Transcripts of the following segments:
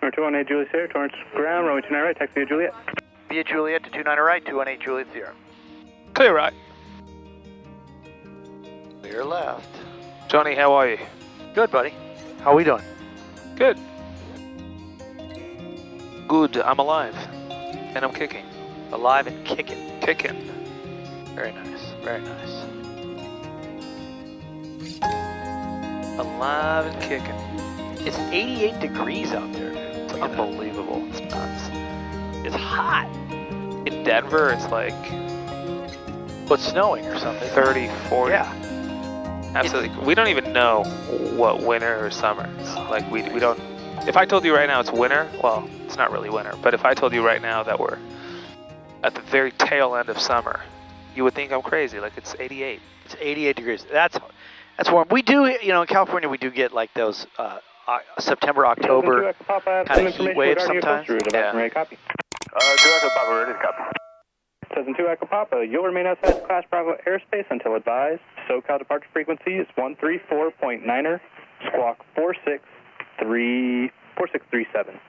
Cessna 218 Juliet Sierra, towards ground, runway 29 right, taxi via Juliet. Via Juliet to 29 right, 218 Juliet Sierra. Clear right. Clear left. Johnny, how are you? Good, buddy. How are we doing? Good. Good, I'm alive. And I'm kicking. Alive and kicking. Kicking. Very nice, very nice. Alive and kicking. It's 88 degrees out there, dude. It's unbelievable. It's nuts. It's hot. In Denver, it's like... What's snowing or something? 30, 40. Yeah. Absolutely. We don't even know what winter or summer is. Like, we don't... If I told you right now it's winter, well, it's not really winter, but if I told you right now that we're at the very tail end of summer, you would think I'm crazy. Like, it's 88. It's 88 degrees. That's warm. We do, you know, in California, we do get like those September, October kind of heat waves sometimes. Yeah. Ready to copy. 2 Echo Papa, ready to copy. 2 Echo Papa, you'll remain outside Class Bravo airspace until advised. SoCal departure frequency is 134.9er, squawk 4637.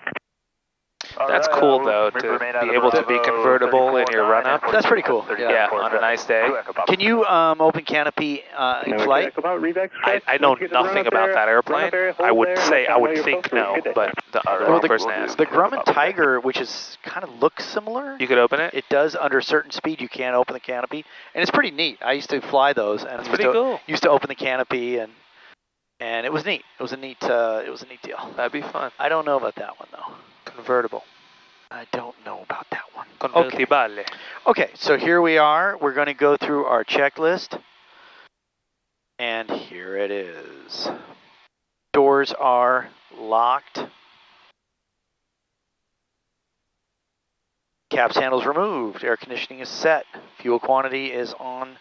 That's cool, though, to be able to be convertible in your run-up. That's pretty cool. Yeah, on a nice day. Can you open canopy in flight? I know nothing about that airplane. I would think no, but the other person asked. The Grumman Tiger, which is kind of looks similar. You could open it? It does. Under a certain speed, you can open the canopy, and it's pretty neat. I used to fly those, and it's pretty cool. Used to open the canopy, and it was neat. It was a neat deal. That'd be fun. I don't know about that one though. Convertible. I don't know about that one. Convertibile. Okay, so here we are. We're going to go through our checklist. And here it is. Doors are locked. Caps handles removed. Air conditioning is set. Fuel quantity is on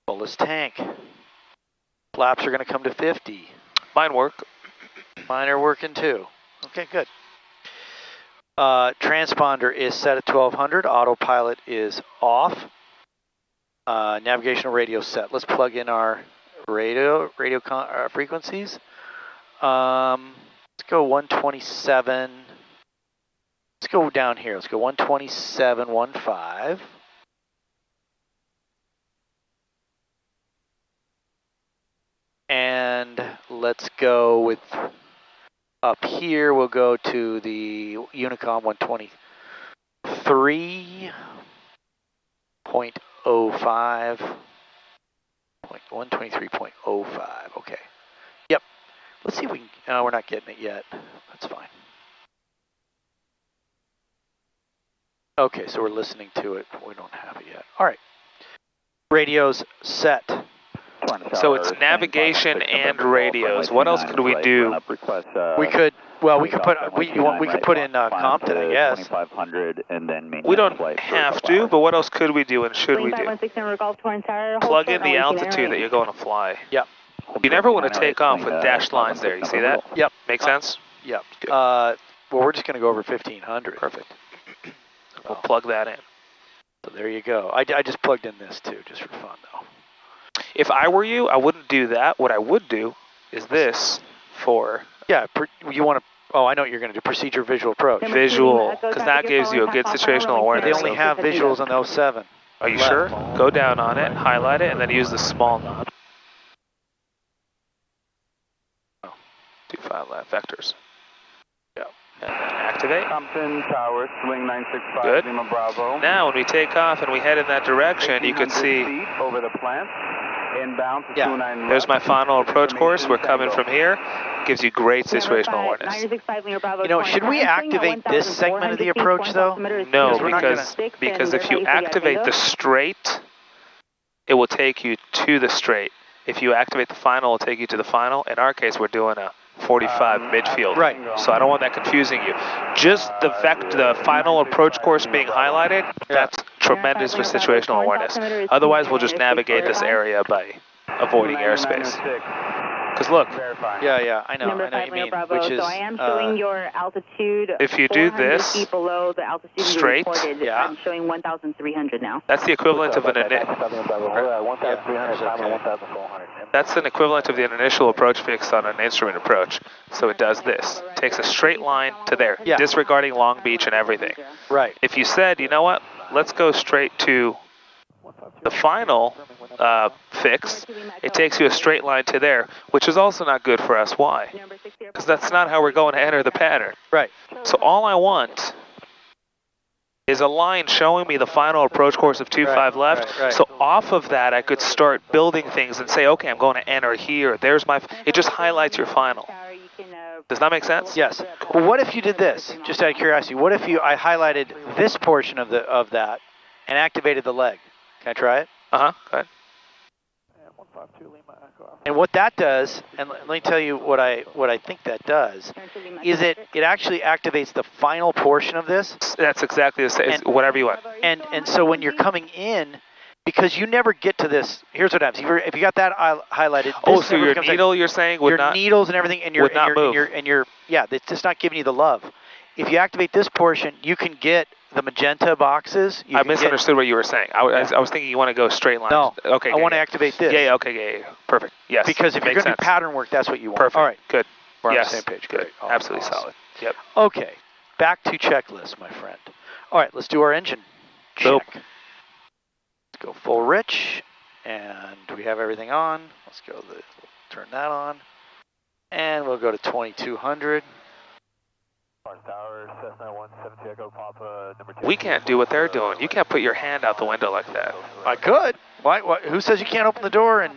fullest tank. Flaps are going to come to 50. Mine work. Mine are working too. Okay, good. Transponder is set at 1200. Autopilot is off. Navigational radio set. Let's plug in our radio frequencies. Let's go 127. Let's go down here. Let's go 127.15. And let's go with... Up here, we'll go to the Unicom 123.05. 123.05, okay. Yep. Let's see if we can, no, we're not getting it yet. That's fine. Okay, so we're listening to it, but we don't have it yet. All right. Radio's set. So it's navigation and radios. What else could we do? We could put in Compton, I guess. We don't have to, but what else could we do and should we do? Plug in the altitude that you're going to fly. Yep. You never want to take off with dashed lines there. You see that? Yep. Make sense? Yep. Well, we're just going to go over 1500. Perfect. We'll plug that in. So there you go. I just plugged in this too, just for fun though. If I were you, I wouldn't do that. What I would do is this for... Yeah, you want to... Oh, I know what you're going to do. Procedure visual approach. Visual, because that gives you a good situational awareness. They only have visuals on the 07. Are you sure? Go down on it, highlight it, and then use the small knob. Oh, do file that, vectors. Yeah. And then activate. Compton Tower, swing 965, good. Lima Bravo. Now, when we take off and we head in that direction, you can see... over the plant. Inbound to 29 there's my final approach course. We're coming from here. Gives you great situational awareness. You know, should we activate this segment of the approach though? No, because if you activate the straight, it will take you to the straight. If you activate the final, it will take you to the final. In our case, we're doing a 45 midfield. Right. So I don't want that confusing you. Just the final approach course being highlighted, that's tremendous for situational awareness. Otherwise, we'll just navigate this area by avoiding airspace. Because look, Yeah, I know Number what you 5 mean. Bravo. Which is, so I am showing your altitude. if you do 400 this feet below the altitude straight, you reported. yeah. I'm showing 1,300 now. that's the equivalent of an that's an equivalent of an initial approach fix on an instrument approach. So it does this. Takes a straight line to there, Yeah. disregarding Long Beach and everything. Right. If you said, you know what, let's go straight to the final fix, it takes you a straight line to there, which is also not good for us. Why? Because that's not how we're going to enter the pattern. Right. So all I want is a line showing me the final approach course of 25 left. Right. So off of that, I could start building things and say, okay, I'm going to enter here. There's my. It just highlights your final. Does that make sense? Yes. Well, what if you did this? Just out of curiosity, what if I highlighted this portion of that and activated the leg? Can I try it? Go ahead. And what that does, and let me tell you what I think that does, is it actually activates the final portion of this. That's exactly the same. Whatever you want. And so when you're coming in, because you never get to this, here's what happens. If you got that highlighted, Oh, so your needle, you're saying, would your not needles and everything, and your would not move. yeah, it's just not giving you the love. If you activate this portion, you can get the magenta boxes. I misunderstood what you were saying. I was thinking you want to go straight line. No. Okay. I want to activate this. Yeah. Okay. Yeah. Perfect. Yes. Because if you're going to do pattern work, that's what you want. Perfect. All right. Good. We're on yes. the same page. Good. Great. Absolutely awesome. solid. Yep. Okay. Back to checklist, my friend. All right. Let's do our engine check. Nope. Let's go full rich. And we have everything on. Let's go. Turn that on. And we'll go to 2200. We can't do what they're doing. You can't put your hand out the window like that. I could. Why? Who says you can't open the door and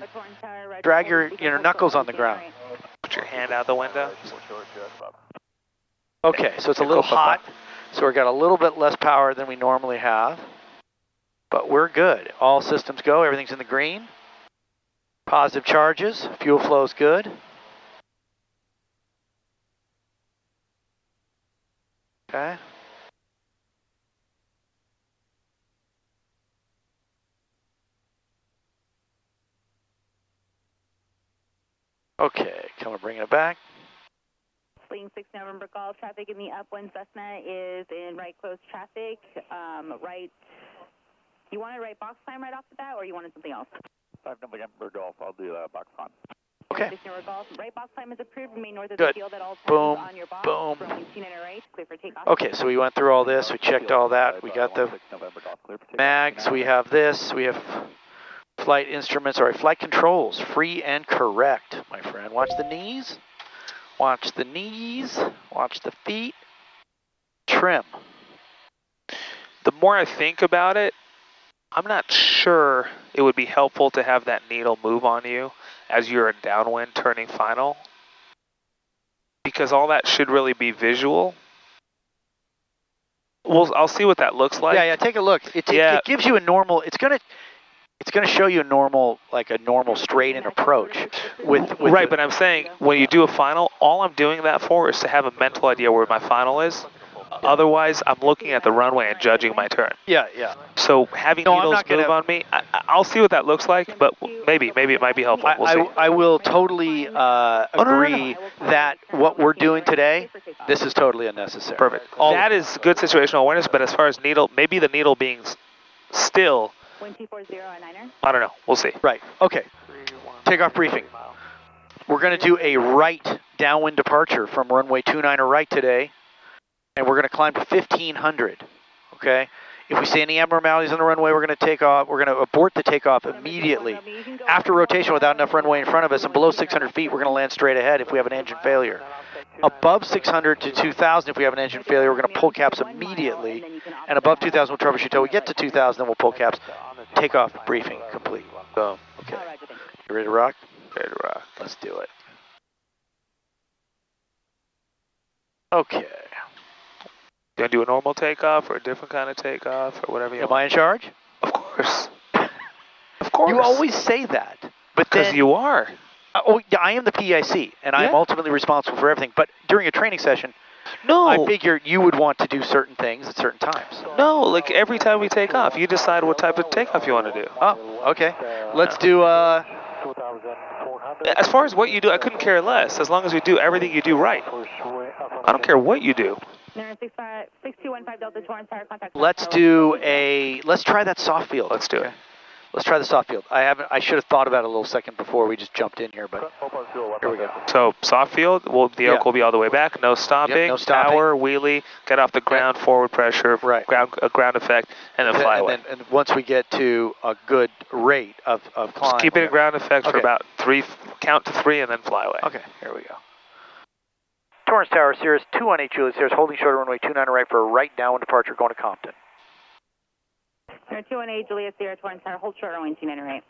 drag your knuckles on the ground? Put your hand out the window. Okay, so it's a little hot. So we've got a little bit less power than we normally have. But we're good. All systems go. Everything's in the green. Positive charges. Fuel flow's good. Okay. Okay, come on, bringing it back. Fleeing 6 November Golf, traffic in the upwind Cessna is in right close traffic. Right, you wanted right box time right off the bat, or you wanted something else? 5 November Golf, I'll do box time. Okay. 6 November Golf, right box time is approved. Remain north of Good. the field at all times Boom. on your box. Boom. Runway 2908, clear for takeoff. Okay, so we went through all this. We checked all that. We got the mags. We have this. We have flight instruments. All right, flight controls. Free and correct, my friend. Watch the knees. Watch the knees. Watch the feet. Trim. The more I think about it, I'm not sure it would be helpful to have that needle move on you as you're in downwind turning final, because all that should really be visual. I'll see what that looks like. Yeah, take a look. It gives you a normal. It's gonna show you a normal straight in approach with right. But I'm saying when you do a final, all I'm doing that for is to have a mental idea where my final is. Otherwise, I'm looking at the runway and judging my turn. Yeah. So having needles move on me, I'll see what that looks like, but maybe it might be helpful. We'll see. I will totally agree that what we're doing today, this is totally unnecessary. Perfect. That is good situational awareness, but as far as needle, maybe the needle being still, 1240 on Niner. I don't know. We'll see. Right. Okay. Takeoff briefing. We're going to do a right downwind departure from runway 29 right today. And we're going to climb to 1500, okay? If we see any abnormalities on the runway, we're going to take off. We're going to abort the takeoff immediately. After rotation without enough runway in front of us and below 600 feet, we're going to land straight ahead if we have an engine failure. Above 600 to 2,000, if we have an engine failure, we're going to pull caps immediately. And above 2,000, we'll troubleshoot until we get to 2,000, then we'll pull caps. Takeoff briefing complete. Boom. Okay. You ready to rock? Ready to rock. Let's do it. Okay. You want to do a normal takeoff or a different kind of takeoff or whatever you want? Am I in charge? Of course. Of course. You always say that. But because you are. Oh, yeah, I am the PIC, and I am ultimately responsible for everything. But during a training session, I figure you would want to do certain things at certain times. No, like every time we take off, you decide what type of takeoff you want to do. Oh, okay. Let's do As far as what you do, I couldn't care less. As long as you do everything you do right. I don't care what you do. 6215 Delta Torrance Tower, contact. Let's try that soft field. Let's do it. Let's try the soft field. I should have thought about it a little second before we just jumped in here, but here we go. So soft field, the yoke will be all the way back, no stopping, Yep, no stopping. power, wheelie, get off the ground, forward pressure, Right. ground effect, and then fly away. And once we get to a good rate of climb. Just keep it in ground effect for Okay. about 3, count to 3, and then fly away. Okay, here we go. Torrance Tower, Cirrus 218 Juliet Cirrus, holding short runway 29 right for a right downwind departure going to Compton. 218 Juliet Sierra Torrance Tower, hold short runway 29 right.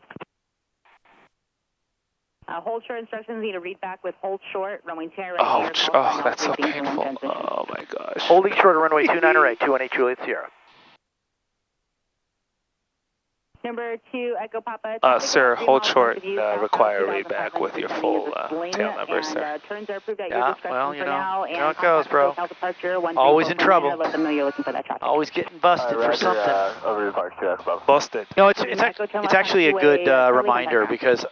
Hold short instructions, need to read back with hold short, runway 29 right. Oh, that's so painful. Oh my gosh. Holding short runway 29 right, 218 Juliet Sierra. Number 2, Echo Papa. Sir, hold short, require read back with your full tail numbers, sir. Turns are approved at Yeah, your discretion well, you for know, now, you know how and it goes, bro. Always in trouble. Let them know you're looking for that traffic. Always getting busted for something. Over to Park 2, that's Busted. No, it's actually a good reminder because,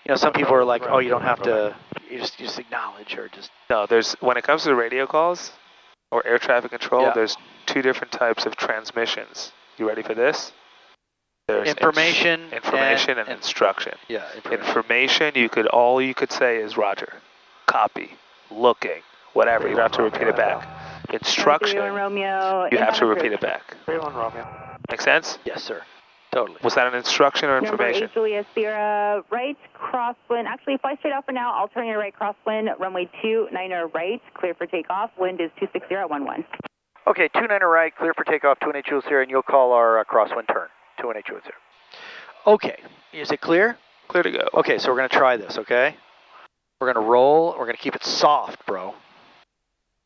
you know, some people are like, oh, you don't have to, you just acknowledge or just. No, when it comes to radio calls or air traffic control, Yeah. there's 2 different types of transmissions. You ready for this? There's Information and instruction. Yeah, Information, all you could say is Roger, copy, looking, whatever. You don't have to repeat it back. Instruction, you have to repeat it back. Make sense? Yes, sir. Totally. Was that an instruction or information? Number 8 Juliet Sierra, right crosswind. Actually, fly straight out for now. I'll turn your right crosswind. Runway 29 right, clear for takeoff. Wind is 260 at 11. Okay, 29 right, clear for takeoff, 218 Juliet Sierra, and you'll call our crosswind turn. 218 Juliet Sierra. Okay, is it clear? Clear to go. Okay, so we're going to try this, okay? We're going to roll. We're going to keep it soft, bro.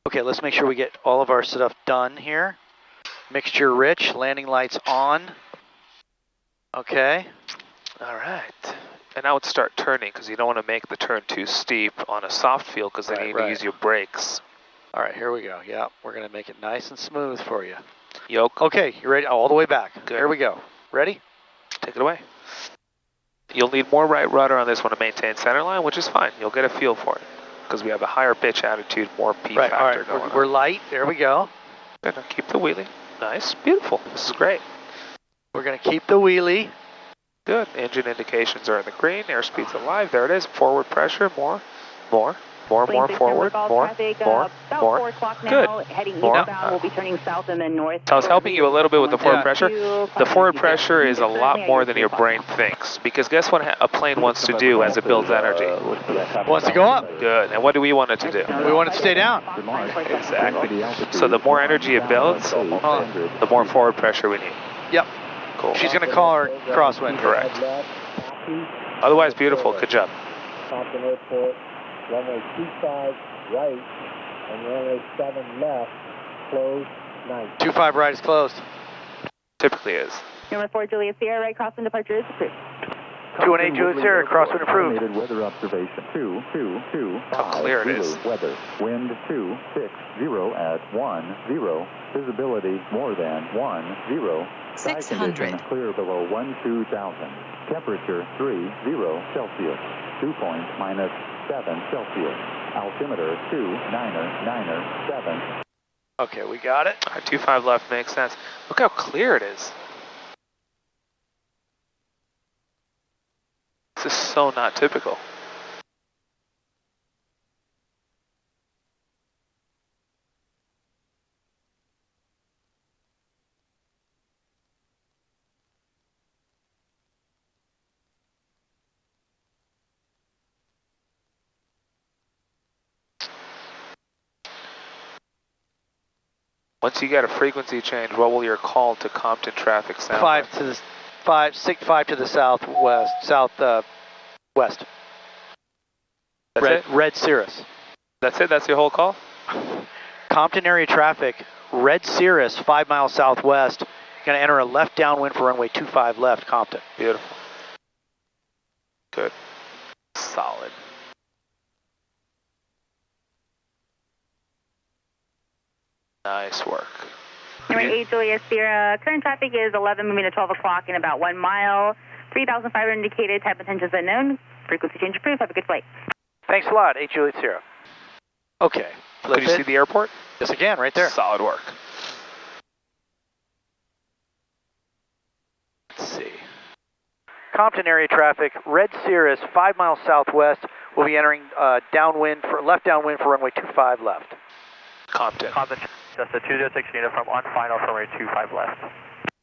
Okay, let's make sure we get all of our stuff done here. Mixture rich, landing lights on. Okay. All right. And now let's start turning because you don't want to make the turn too steep on a soft field because then you need to use your brakes. All right, here we go. Yeah, we're going to make it nice and smooth for you. Yoke. Okay, you ready? All the way back. Good. Here we go. Ready? Take it away. You'll need more right rudder on this one to maintain center line, which is fine. You'll get a feel for it because we have a higher pitch attitude, more P right, factor all right. going on. We're light. There we go. Good. Now keep the wheelie. Nice. Beautiful. This is great. We're going to keep the wheelie. Good. Engine indications are in the green. Airspeed's alive. There it is. Forward pressure. More. Forward. More. About 4 o'clock now, Good. heading More. eastbound. We'll be turning south and then north. I was helping you a little bit with the forward pressure. The forward pressure is a lot Currently more at than your your brain thinks because guess what a plane wants to do as it builds energy? Wants to go up. Good. And what do we want it to do? We want it to stay down. Exactly. So the more energy it builds, the more forward pressure we need. Yep. Cool. She's going to call her crosswind. Correct. Otherwise, beautiful. Good job. Compton Airport, runway 25 right, and runway 7 left, closed, 9. 25 right is closed. Typically is. Number 4 Juliet Sierra, right crosswind departure is approved. 218 Juliet Sierra, crosswind approved. Weather observation 222. How clear it is. Weather, wind 260 at 10. Visibility more than 10. 600. Clear below 12,000. Temperature 30 Celsius. Dew point -7 Celsius. Altimeter 2997. Okay, we got it. All right, 25 left makes sense. Look how clear it is. This is so not typical. Once you get a frequency change, what will your call to Compton traffic sound like? 5 to the southwest, west. That's it? Red Cirrus. That's it? That's your whole call? Compton area traffic, Red Cirrus, 5 miles southwest. Going to enter a left downwind for runway 25 left, Compton. Beautiful. Good. Solid. Nice work. Number 8 Juliet Sierra, current traffic is 11 moving to 12 o'clock in about 1 mile. 3,500 indicated, type of attention is unknown. Frequency change approved. Have a good flight. Thanks a lot, 8 Juliet Sierra. Okay. Could you see the airport? Yes, again, right there. Solid work. Let's see. Compton area traffic, Red Cirrus, 5 miles southwest. We'll be entering downwind for left downwind for runway 25 left. Compton. Compton, just a 206 uniform on final for runway 25 left.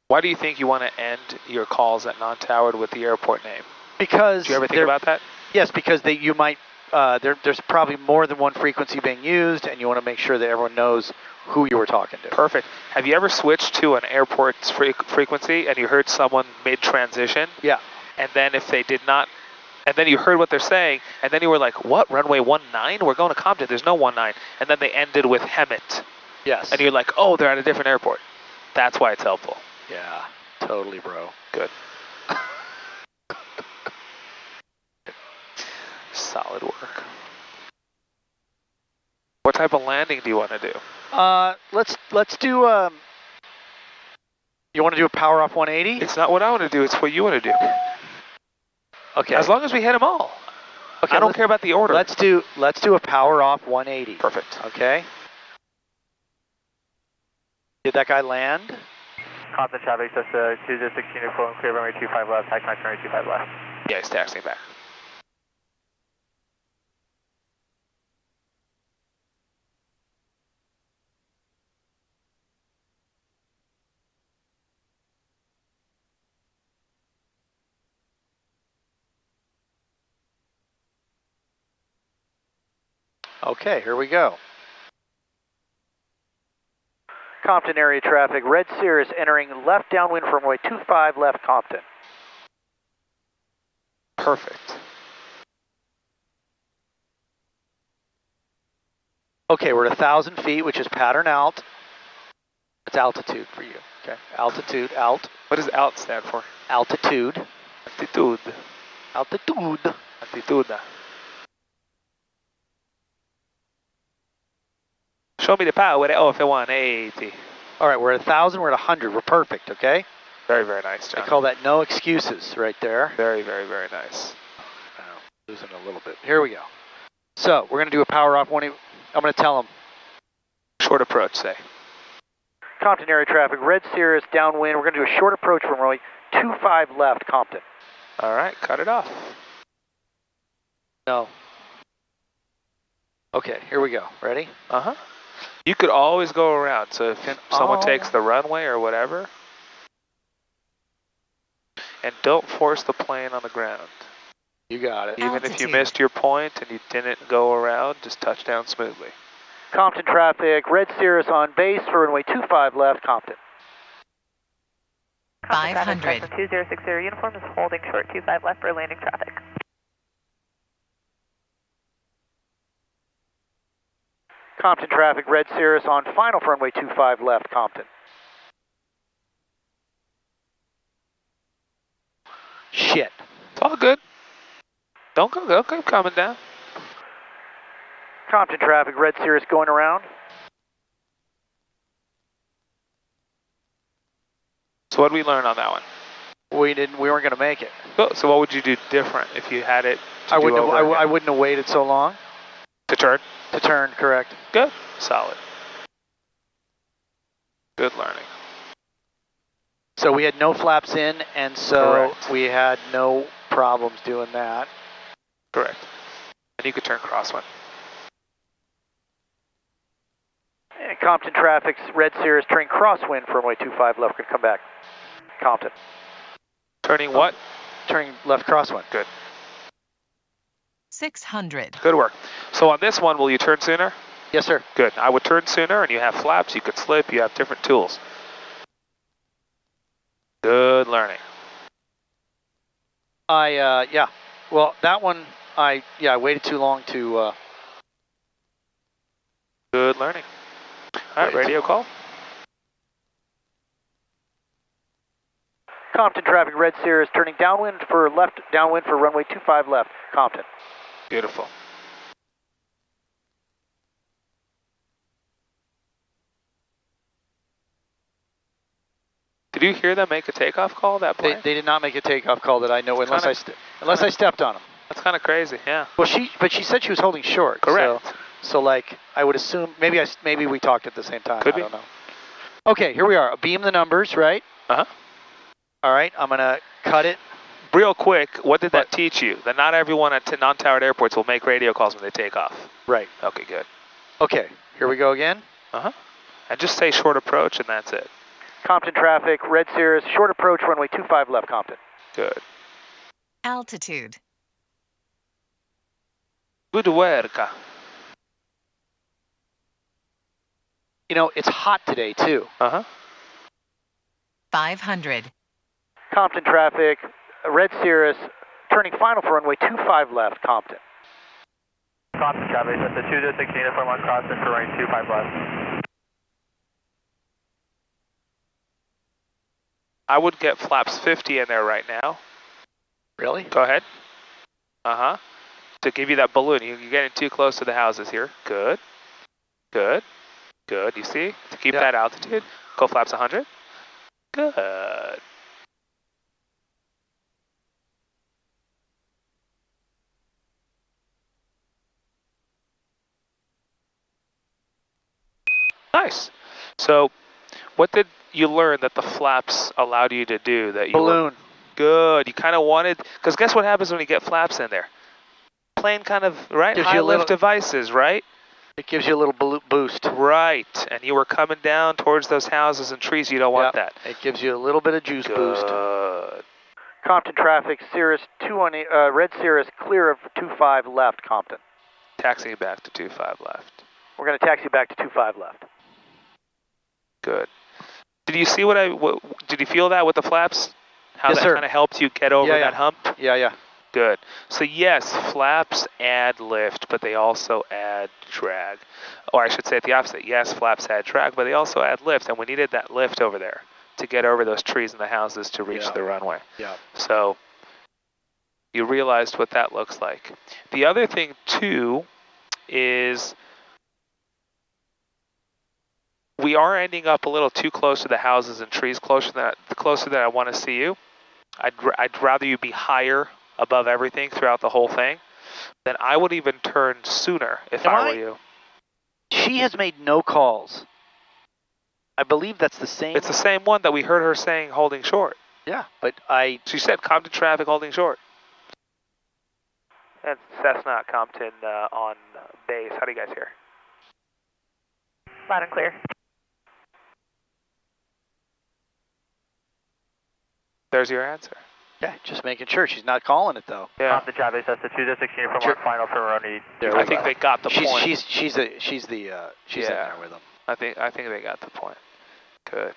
Why do you think you want to end your calls at non-towered with the airport name? Because Do you ever think about that? Yes, because you might. There's probably more than one frequency being used, and you want to make sure that everyone knows who you were talking to. Perfect. Have you ever switched to an airport's frequency and you heard someone mid-transition? Yeah. And then if they did not, and then you heard what they're saying, and then you were like, what, runway 19? We're going to Compton, there's no 19. And then they ended with Hemet. Yes. And you're like, oh, they're at a different airport. That's why it's helpful. Yeah, totally, bro. Good. Solid work. What type of landing do you want to do? Let's do. You want to do a power off 180? It's not what I want to do, it's what you want to do. Okay. As long as we hit them all. Okay. I don't care about the order. Let's do a power off 180. Perfect. Okay. Did that guy land? Compton traffic, just a 206 uniform, clear runway 25 left, taxi max runway 25 left. Yeah, he's taxiing back. Okay, here we go. Compton area traffic, Red Cirrus entering left downwind from runway 25 left Compton. Perfect. Okay, we're at 1,000 feet, which is pattern alt. It's altitude for you. Okay, altitude, alt. What does ALT stand for? Altitude. Altitude. Altitude. Altitude. Show me the power. Oh, if it 180. All right, we're at 1,000, we're at 100. We're perfect, okay? Very, very nice, John. I call that no excuses right there. Very, very, very nice. Oh, losing a little bit. Here we go. So we're going to do a power off 180. I'm going to tell them. Short approach, say. Compton area traffic, Red Cirrus downwind. We're going to do a short approach from runway 25 left Compton. All right, cut it off. No. Okay, here we go. Ready? Uh-huh. You could always go around, so if someone takes the runway or whatever, and don't force the plane on the ground. You got it. Even if you missed your point and you didn't go around, just touch down smoothly. Compton traffic, Red Cirrus on base for runway 25 left Compton. 500. 2060 uniform is holding short 25 left for landing traffic. Compton traffic, Red Cirrus on final for runway 25 left Compton. Shit. It's all good. Don't go coming down. Compton traffic, Red Cirrus going around. So what did we learn on that one? We weren't going to make it. So what would you do different if you had it to I do over again? I wouldn't have waited so long. To turn? To turn, correct. Good. Solid. Good learning. So we had no flaps in, and so Correct. we had no problems doing that. Correct. And you could turn crosswind. And Compton traffic's Red Cirrus turning crosswind for runway 25 left. We're going to come back. Compton. Turning what? Turning left crosswind. Good. 600. Good work. So on this one, will you turn sooner? Yes, sir. Good. I would turn sooner, and you have flaps, you could slip, you have different tools. Good learning. Yeah. Well, that one, I waited too long to... Good learning. All right, radio call. Compton traffic, Red Cirrus turning downwind for runway 25 left, Compton. Beautiful. Did you hear them make a takeoff call, that plane? They did not make a takeoff call that I know, unless I stepped on them. That's kind of crazy, yeah. Well, but she said she was holding short. Correct. So like, I would assume, maybe we talked at the same time. Could I be. don't know. Okay, here we are. Beam the numbers, right? Uh-huh. All right, I'm going to cut it. Real quick, what did that teach you? That not everyone at non-towered airports will make radio calls when they take off. Right. Okay, good. Okay, here we go again. Uh-huh. And just say short approach, and that's it. Compton traffic, Red Cirrus, short approach, runway 25 left, Compton. Good. Altitude. Good work. You know, it's hot today, too. Uh-huh. 500. Compton traffic, Red Cirrus, turning final for runway 25 left, Compton. Compton traffic, that's a 206 uniform on crossing for runway 25 left. I would get flaps 50 in there right now. Really? Go ahead. Uh-huh. To give you that balloon. You're getting too close to the houses here. Good. Good. Good. You see? To keep that altitude. Go flaps 100. Good. Nice. So, what did you learn that the flaps allowed you to do? That you Balloon. Good. You kind of wanted, because guess what happens when you get flaps in there? Plane kind of, right? Gives High you a lift little, devices, right? It gives you a little boost. Right. And you were coming down towards those houses and trees. You don't want that. It gives you a little bit of juice boost. Good. Compton traffic, Cirrus, Red Cirrus, clear of 25 left, Compton. Taxiing back to 25 left. We're going to taxi back to 25 left. Good. Did you see did you feel that with the flaps? How Yes, that sir. kind of helped you get over that hump? Yeah. Good. So yes, flaps add lift, but they also add drag. Or I should say it the opposite. Yes, flaps add drag, but they also add lift, and we needed that lift over there to get over those trees and the houses to reach the runway. Yeah. So you realized what that looks like. The other thing too is we are ending up a little too close to the houses and trees, the closer that I want to see you. I'd rather you be higher above everything throughout the whole thing. Then I would even turn sooner if I were you. She has made no calls. I believe that's the same. It's the same one that we heard her saying holding short. Yeah, but She said Compton traffic holding short. That's Cessna Compton on base. How do you guys hear? Loud and clear. There's your answer. Yeah, just making sure she's not calling it though. Yeah. Compton traffic, that's a 206 uniform on final for runway. I think they got the point. She's in there with them. I think they got the point. Good.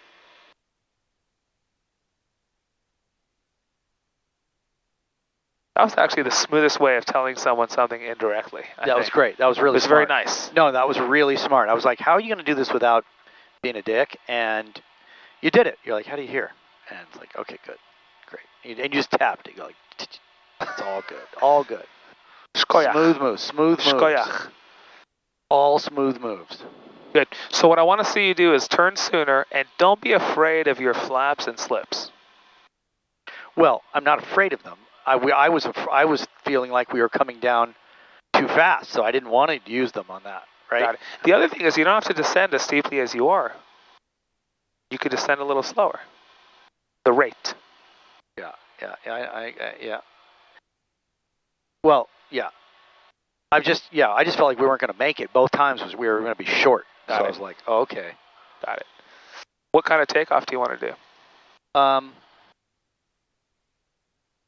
That was actually the smoothest way of telling someone something indirectly. That was great. That was really smart. It was very nice. No, that was really smart. I was like, how are you going to do this without being a dick? And you did it. You're like, how do you hear? And it's like, okay, good. Great. And you just tapped it. You're like, it's all good. All good. Shkoyach. Smooth moves. Shkoyach. All smooth moves. Good. So what I want to see you do is turn sooner, and don't be afraid of your flaps and slips. Well, I'm not afraid of them. I was feeling like we were coming down too fast, so I didn't want to use them on that, right? Got it. The other thing is you don't have to descend as steeply as you are. You could descend a little slower. The rate. Yeah. Well, yeah. I just felt like we weren't going to make it. Both times we were going to be short. So I was like, oh, okay. Got it. What kind of takeoff do you want to do?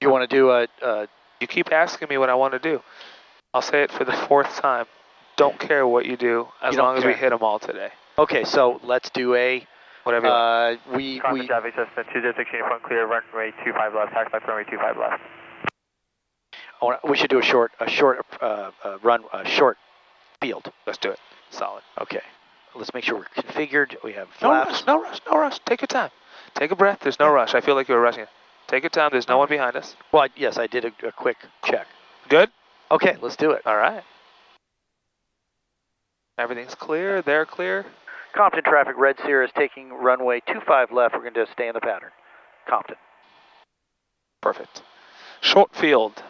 You want to do a... You keep asking me what I want to do. I'll say it for the fourth time. Don't care what you do as long as we hit them all today. Okay, so let's do a... Whatever you want. Compton traffic, Cessna 206 uniform clear, runway 25 left, taxi back runway 25 left. We should do a short field. Let's do it. Solid. Okay. Let's make sure we're configured. We have flaps. No rush. Take your time. Take a breath. There's no rush. I feel like you were rushing. Take your time. There's no one behind us. Well, yes, I did a quick check. Good? Okay, let's do it. All right. Everything's clear. They're clear. Compton traffic, Red Cirrus taking runway 25 left. We're going to stay in the pattern. Compton. Perfect. Short field.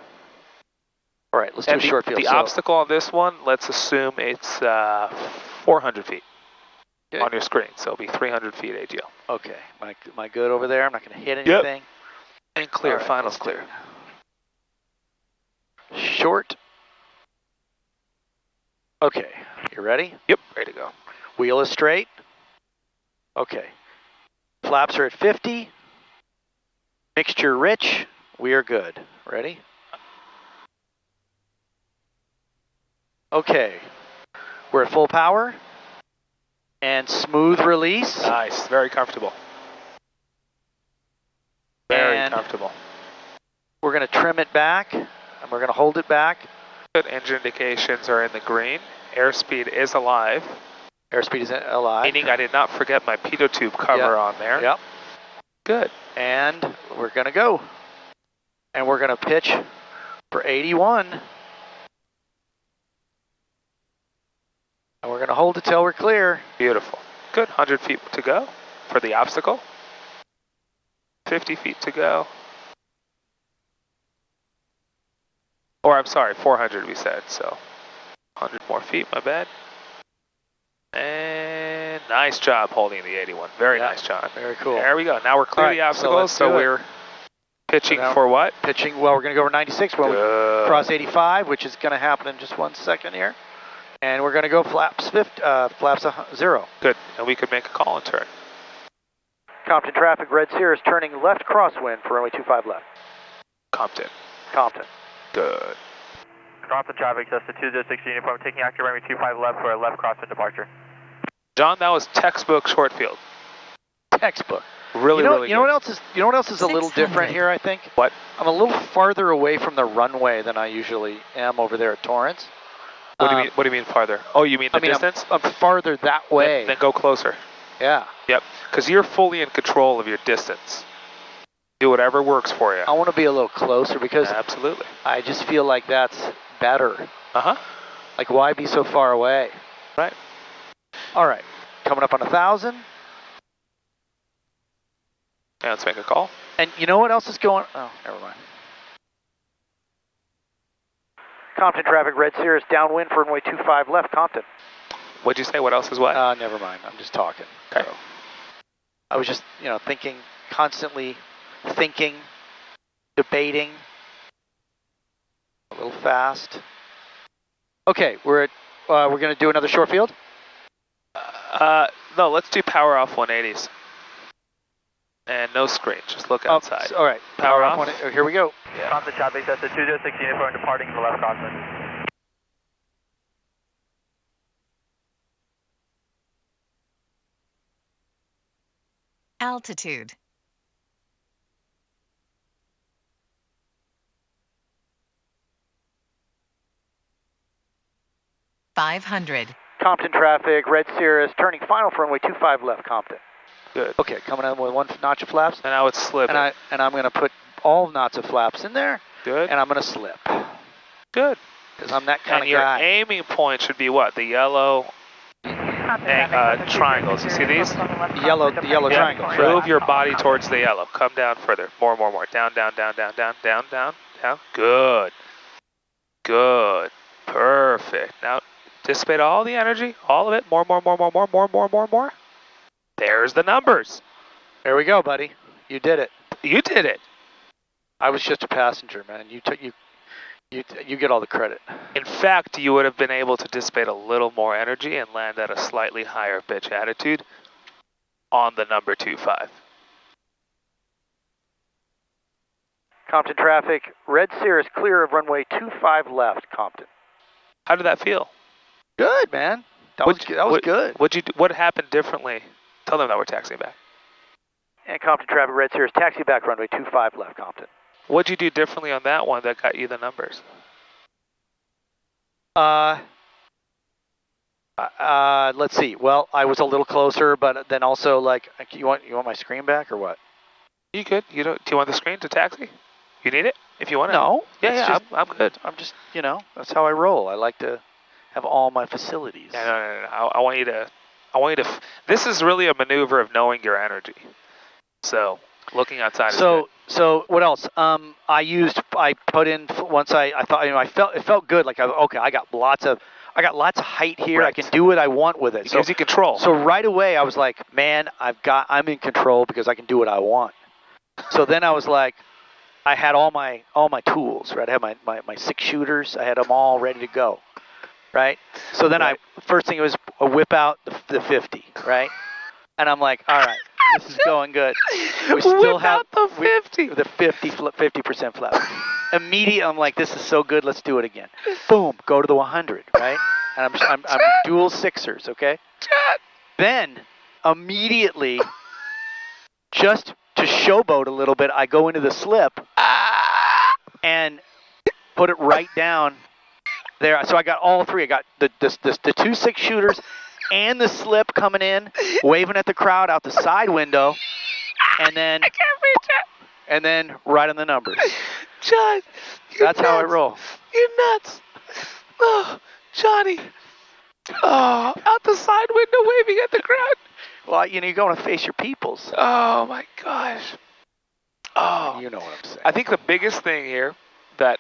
All right, let's do And a short field. the obstacle on this one, let's assume it's 400 feet on your screen. So it'll be 300 feet AGL. Okay, am I good over there? I'm not going to hit anything. And clear, All right, finals let's do clear. it. Short. Okay, you ready? Yep, ready to go. Wheel is straight. Okay. Flaps are at 50. Mixture rich. We are good. Ready? Okay. We're at full power. And smooth release. Nice, very comfortable. Very And comfortable. we're going to trim it back. And we're going to hold it back. Good, engine indications are in the green. Airspeed is alive. Airspeed is alive. Meaning I did not forget my pitot tube cover on there. Yep. Good. And we're going to go. And we're going to pitch for 81. And we're going to hold it till we're clear. Beautiful. Good, 100 feet to go for the obstacle. 50 feet to go. Or I'm sorry, 400 we said, so 100 more feet, my bad. And nice job holding the 81. Very nice, John. Very cool. There we go. Now we're clear the obstacles, so we're pitching for what? Pitching, well, we're going to go over 96 when we cross 85, which is going to happen in just 1 second here. And we're going to go flaps 0. Good, and we could make a call and turn. Compton traffic, Red Cirrus turning left crosswind for runway 25 left. Compton. Good. Compton traffic, that's the 206 uniform, taking active runway 25 left for a left crosswind departure. John, that was textbook short field. Textbook. Really, really You know what else is? You know what else is a little 600. different here? I think. What? I'm a little farther away from the runway than I usually am over there at Torrance. What do you mean? What do you mean farther? Oh, you mean the distance? I'm farther that way. Then go closer. Yeah. Yep, because you're fully in control of your distance. Do whatever works for you. I want to be a little closer because Absolutely. I just feel like that's better. Uh-huh. Like, why be so far away? Right. All right. Coming up on 1,000. Yeah, let's make a call. And you know what else is going? Oh, never mind. Compton traffic, Red Cirrus downwind for runway 25 left, Compton. What'd you say? What else is what? Never mind. I'm just talking. Okay. So, I was just, thinking, constantly thinking, debating. A little fast. Okay, we're going to do another short field. No, let's do power off 180s. And no screen, just look outside. All right, Power off. Here we go. Compton traffic, that's the 206 uniform departing for left crosswind. Altitude. $500. Compton traffic, Red Cirrus, turning final for runway 25 left, Compton. Good. Okay, coming in with one notch of flaps. And now it's slipping. And I'm going to put all knots of flaps in there. Good. And I'm going to slip. Good. Because I'm that kind and of guy. your aiming point should be what? The yellow triangles. You see these? The yellow triangles. Right. Move your body towards the yellow. Come down further. More. Down. Good. Good. Perfect. Now dissipate all the energy, all of it. More. There's the numbers. There we go, buddy. You did it. You did it. I was just a passenger, man. You get all the credit. In fact, you would have been able to dissipate a little more energy and land at a slightly higher pitch attitude on the number 25. Compton traffic, Red Cirrus clear of runway 25 left, Compton. How did that feel? Good, man. That was good. What happened differently? Tell them that we're taxiing back. And Compton traffic, Red Cirrus, taxi back runway 25 left, Compton. What'd you do differently on that one that got you the numbers? Let's see. Well, I was a little closer, but then also, like, you want my screen back or what? You good? Do you want the screen to taxi? You need it if you want it. No. Yeah, I'm good. I'm just, that's how I roll. I like to have all my facilities. No. I want you to. This is really a maneuver of knowing your energy. So Looking outside. So what else? I put in once I thought, it felt good. Like I got lots of height here. Right. I can do what I want with it. It gives you control. So right away I was like, man, I'm in control because I can do what I want. So then I was like, I had all my tools, right? I had my 6 shooters. I had them all ready to go, right? So then first thing was a whip out the 50, right? And I'm like, all right, this is going good. We still have the 50. The 50% flap. Immediately, I'm like, this is so good. Let's do it again. Boom, go to the 100, right? And I'm dual sixers, okay? Then immediately, just to showboat a little bit, I go into the slip and put it right down there. So I got all 3. I got the 2 6 shooters and the slip coming in, waving at the crowd out the side window, and then right on the numbers. John, that's how I roll. You're nuts. Oh, Johnny. Oh, out the side window, waving at the crowd. Well, you go to face your peoples. Oh my gosh. Oh, you know what I'm saying. I think the biggest thing here that,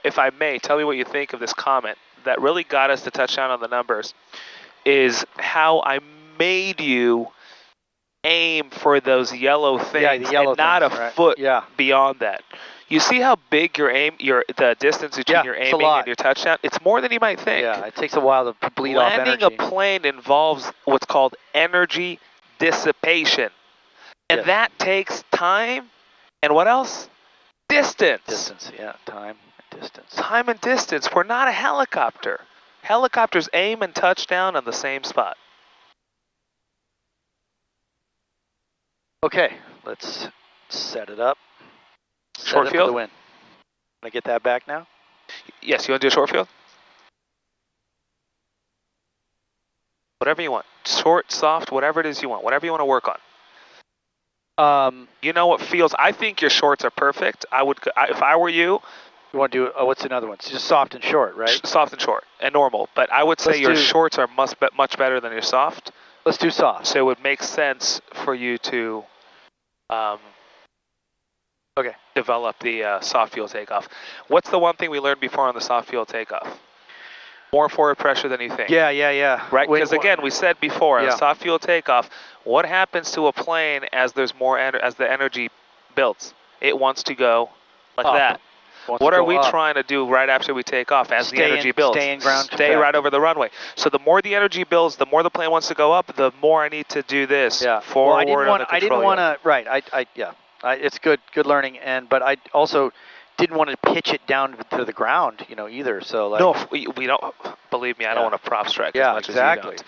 if I may, tell me what you think of this comment that really got us to touchdown on the numbers, is how I made you aim for those yellow things, the yellow and not things, a right? foot Yeah. beyond that. You see how big the distance between your aiming and your touchdown? It's more than you might think. Yeah, it takes a while to bleed off energy. Landing a plane involves what's called energy dissipation. And that takes time, and what else? Distance. Distance, yeah, time and distance. Time and distance. We're not a helicopter. Helicopters aim and touch down on the same spot. Okay, let's set it up. Short Set it field? for the win. Can I get that back now? Yes, you want to do a short field? Whatever you want. Short, soft, whatever it is you want. Whatever you want to work on. You know what feels? I think your shorts are perfect. If I were you. You want to do, what's another one? It's just soft and short, right? Soft and short, and normal. But I would say your shorts are much better than your soft. Let's do soft. So it would make sense for you to develop the soft fuel takeoff. What's the one thing we learned before on the soft fuel takeoff? More forward pressure than you think. Yeah. Right, because again, we said before, on soft fuel takeoff, what happens to a plane as there's more as the energy builds? It wants to go like that. What are we trying to do right after we take off as the energy builds? Stay in ground. Stay right over the runway. So the more the energy builds, the more the plane wants to go up, the more I need to do this. Yeah. Forward I didn't want to. Right. It's good learning, but I also didn't want to pitch it down to the ground, either. So like. No, we don't. Believe me, I don't want to prop strike as much as you don't.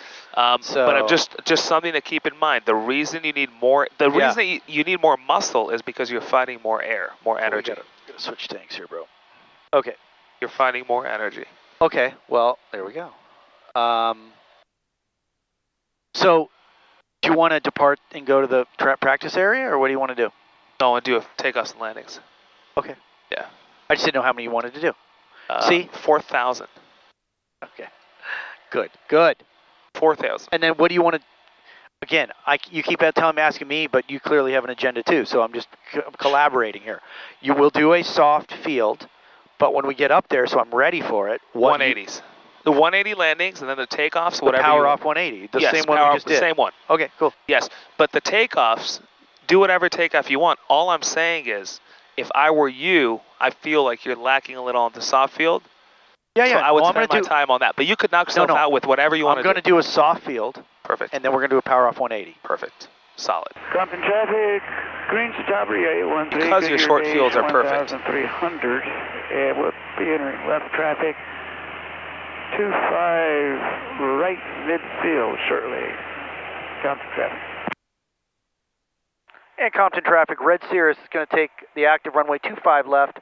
But I'm just something to keep in mind. The reason you need more, reason you need more muscle is because you're fighting more air, more energy. Gotta switch tanks here, bro. Okay. You're finding more energy. Okay, well, there we go. So, do you want to depart and go to the practice area, or what do you want to do? No, I want to do takeoffs and landings. Okay. Yeah. I just didn't know how many you wanted to do. See? 4,000. Okay. Good. 4,000. And then what do you want to... Again, you keep asking me, but you clearly have an agenda too, so I'm just collaborating here. You will do a soft field, but when we get up there, so I'm ready for it. 180s. The 180 landings and then the takeoffs, whatever. Power off 180. The same one we just did. The same one. Okay, cool. Yes, but the takeoffs, do whatever takeoff you want. All I'm saying is, if I were you, I feel like you're lacking a little on the soft field. Yeah. So I would spend my time on that. But you could knock yourself out with whatever you want to do. I'm going to do a soft field. Perfect. And then we're going to do a power off 180. Perfect. Solid. Compton traffic, Green Strawberry 813. Because your short fields are perfect. 1,300. We'll be entering left traffic. 25 right midfield shortly. Compton traffic. And Compton traffic, Red Cirrus is going to take the active runway 25 left,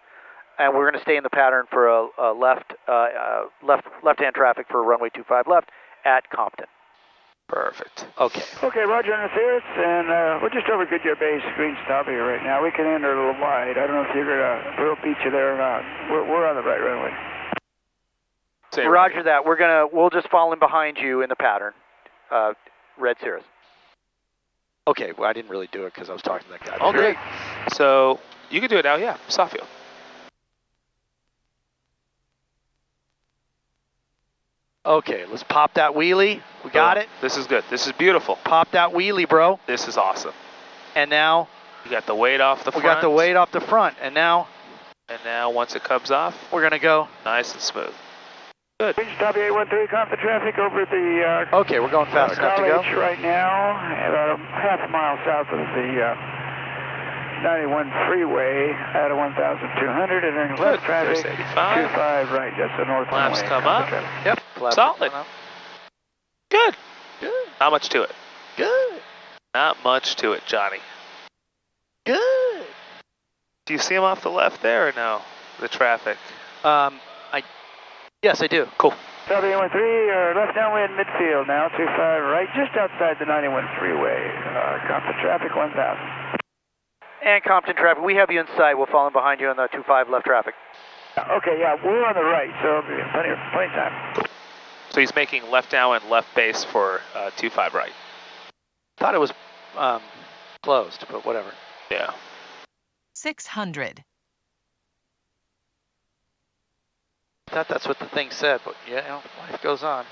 and we're going to stay in the pattern for a left-hand traffic for runway 25 left at Compton. Perfect. Okay. Okay, Roger on the Cirrus, and we're just over Goodyear Base, Green Strawberry right now. We can enter a little wide. I don't know if you're going to, we'll beat you there or not. We're on the right runway. Roger that. We'll just fall in behind you in the pattern, Red Cirrus. Okay, well, I didn't really do it because I was talking to that guy. All good. So you can do it now, yeah. Soft fuel. Okay, let's pop that wheelie. We got it. This is good. This is beautiful. Pop that wheelie, bro. This is awesome. And now You got the weight off the front. we got the weight off the front. And now once it comes off, we're going to go. nice and smooth. Good. Copy 813, comp the traffic over the Okay, we're going fast enough to go. college right now, about a half a mile south of the 91 freeway at a 1,200, and then left traffic, There's 85. 25 right, that's the north Flaps way. come Comp up. the traffic. Yep. flaps Solid. coming up. Good. Good. Not much to it. Good. Not much to it, Johnny. Good. Do you see him off the left there or no? The traffic. Yes, I do. Cool. Copy 813, left downwind midfield now, 25 right, just outside the 91 freeway. Comp the traffic 1,000. And Compton traffic, we have you in sight. We'll fall in behind you on the 25 left traffic. Okay, yeah, we're on the right, so plenty of time. So he's making left down and left base for 25 right. Thought it was closed, but whatever. Yeah. 600. Thought that's what the thing said, but yeah, you know, life goes on.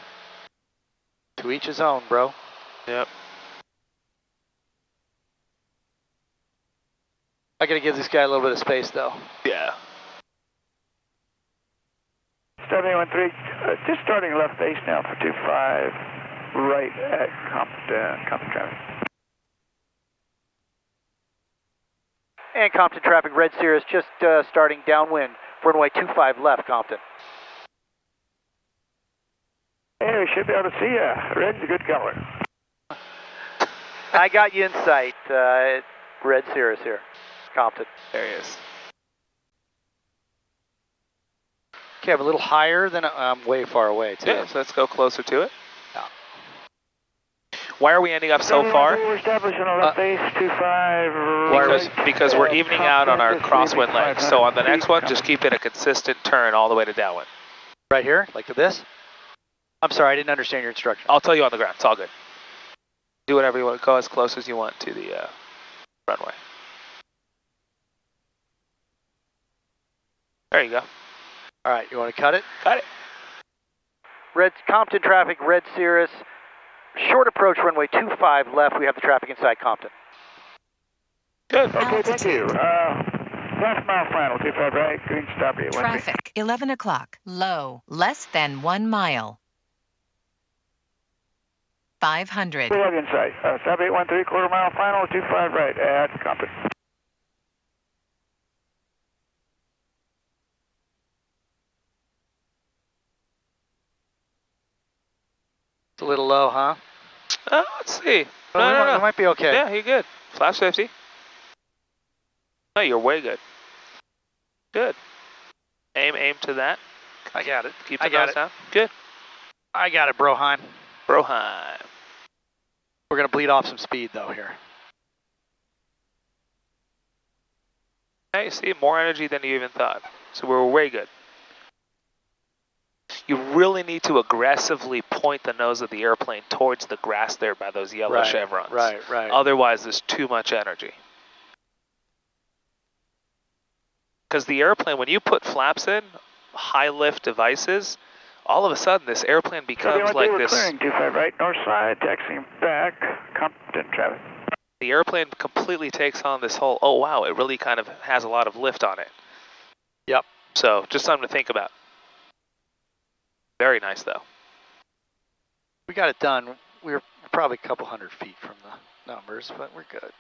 To each his own, bro. Yep. I gotta give this guy a little bit of space, though. Yeah. 713, just starting left base now for 25 right at Compton traffic. And Compton traffic, red Cirrus, just starting downwind, runway 25 left, Compton. Hey, we should be able to see you. Red's a good color. I got you in sight. Red Cirrus here, Compton. There he is. Okay, I'm a little higher than I'm way far away, too. Yeah, so let's go closer to it. Yeah. Why are we ending up so far? We're establishing a left base 25 right. Because we're evening out on our crosswind legs. So on the next one, just keep it a consistent turn all the way to downwind. Right here, like this? I'm sorry, I didn't understand your instruction. I'll tell you on the ground. It's all good. Do whatever you want. Go as close as you want to the runway. There you go. All right, you want to cut it? Got it. Red Compton traffic, red Cirrus. Short approach runway 25 left. We have the traffic inside Compton. Good. Okay, thank you. Last mile final, 25 right, green stop here. Traffic, 11 o'clock. Low, less than 1 mile. 500. We have you in sight. Stop 813, quarter mile final, 25 right at Compton. It's a little low, huh? Let's see. No. We might be okay. Yeah, you're good. Flash 50. No, you're way good. Good. Aim to that. I got it. Keep the nose down. Good. I got it, Broheim. Broheim. We're going to bleed off some speed, though, here. Hey, see, more energy than you even thought. So we're way good. You really need to aggressively point the nose of the airplane towards the grass there by those yellow chevrons. Right. Otherwise, there's too much energy. Because the airplane, when you put flaps in, high lift devices, all of a sudden this airplane becomes like this. Clearing 25 right, north side, taxiing back, Compton traffic. The airplane completely takes on this whole, oh wow, it really kind of has a lot of lift on it. Yep. So just something to think about. Very nice though. We got it done. We're probably a couple hundred feet from the numbers, but we're good.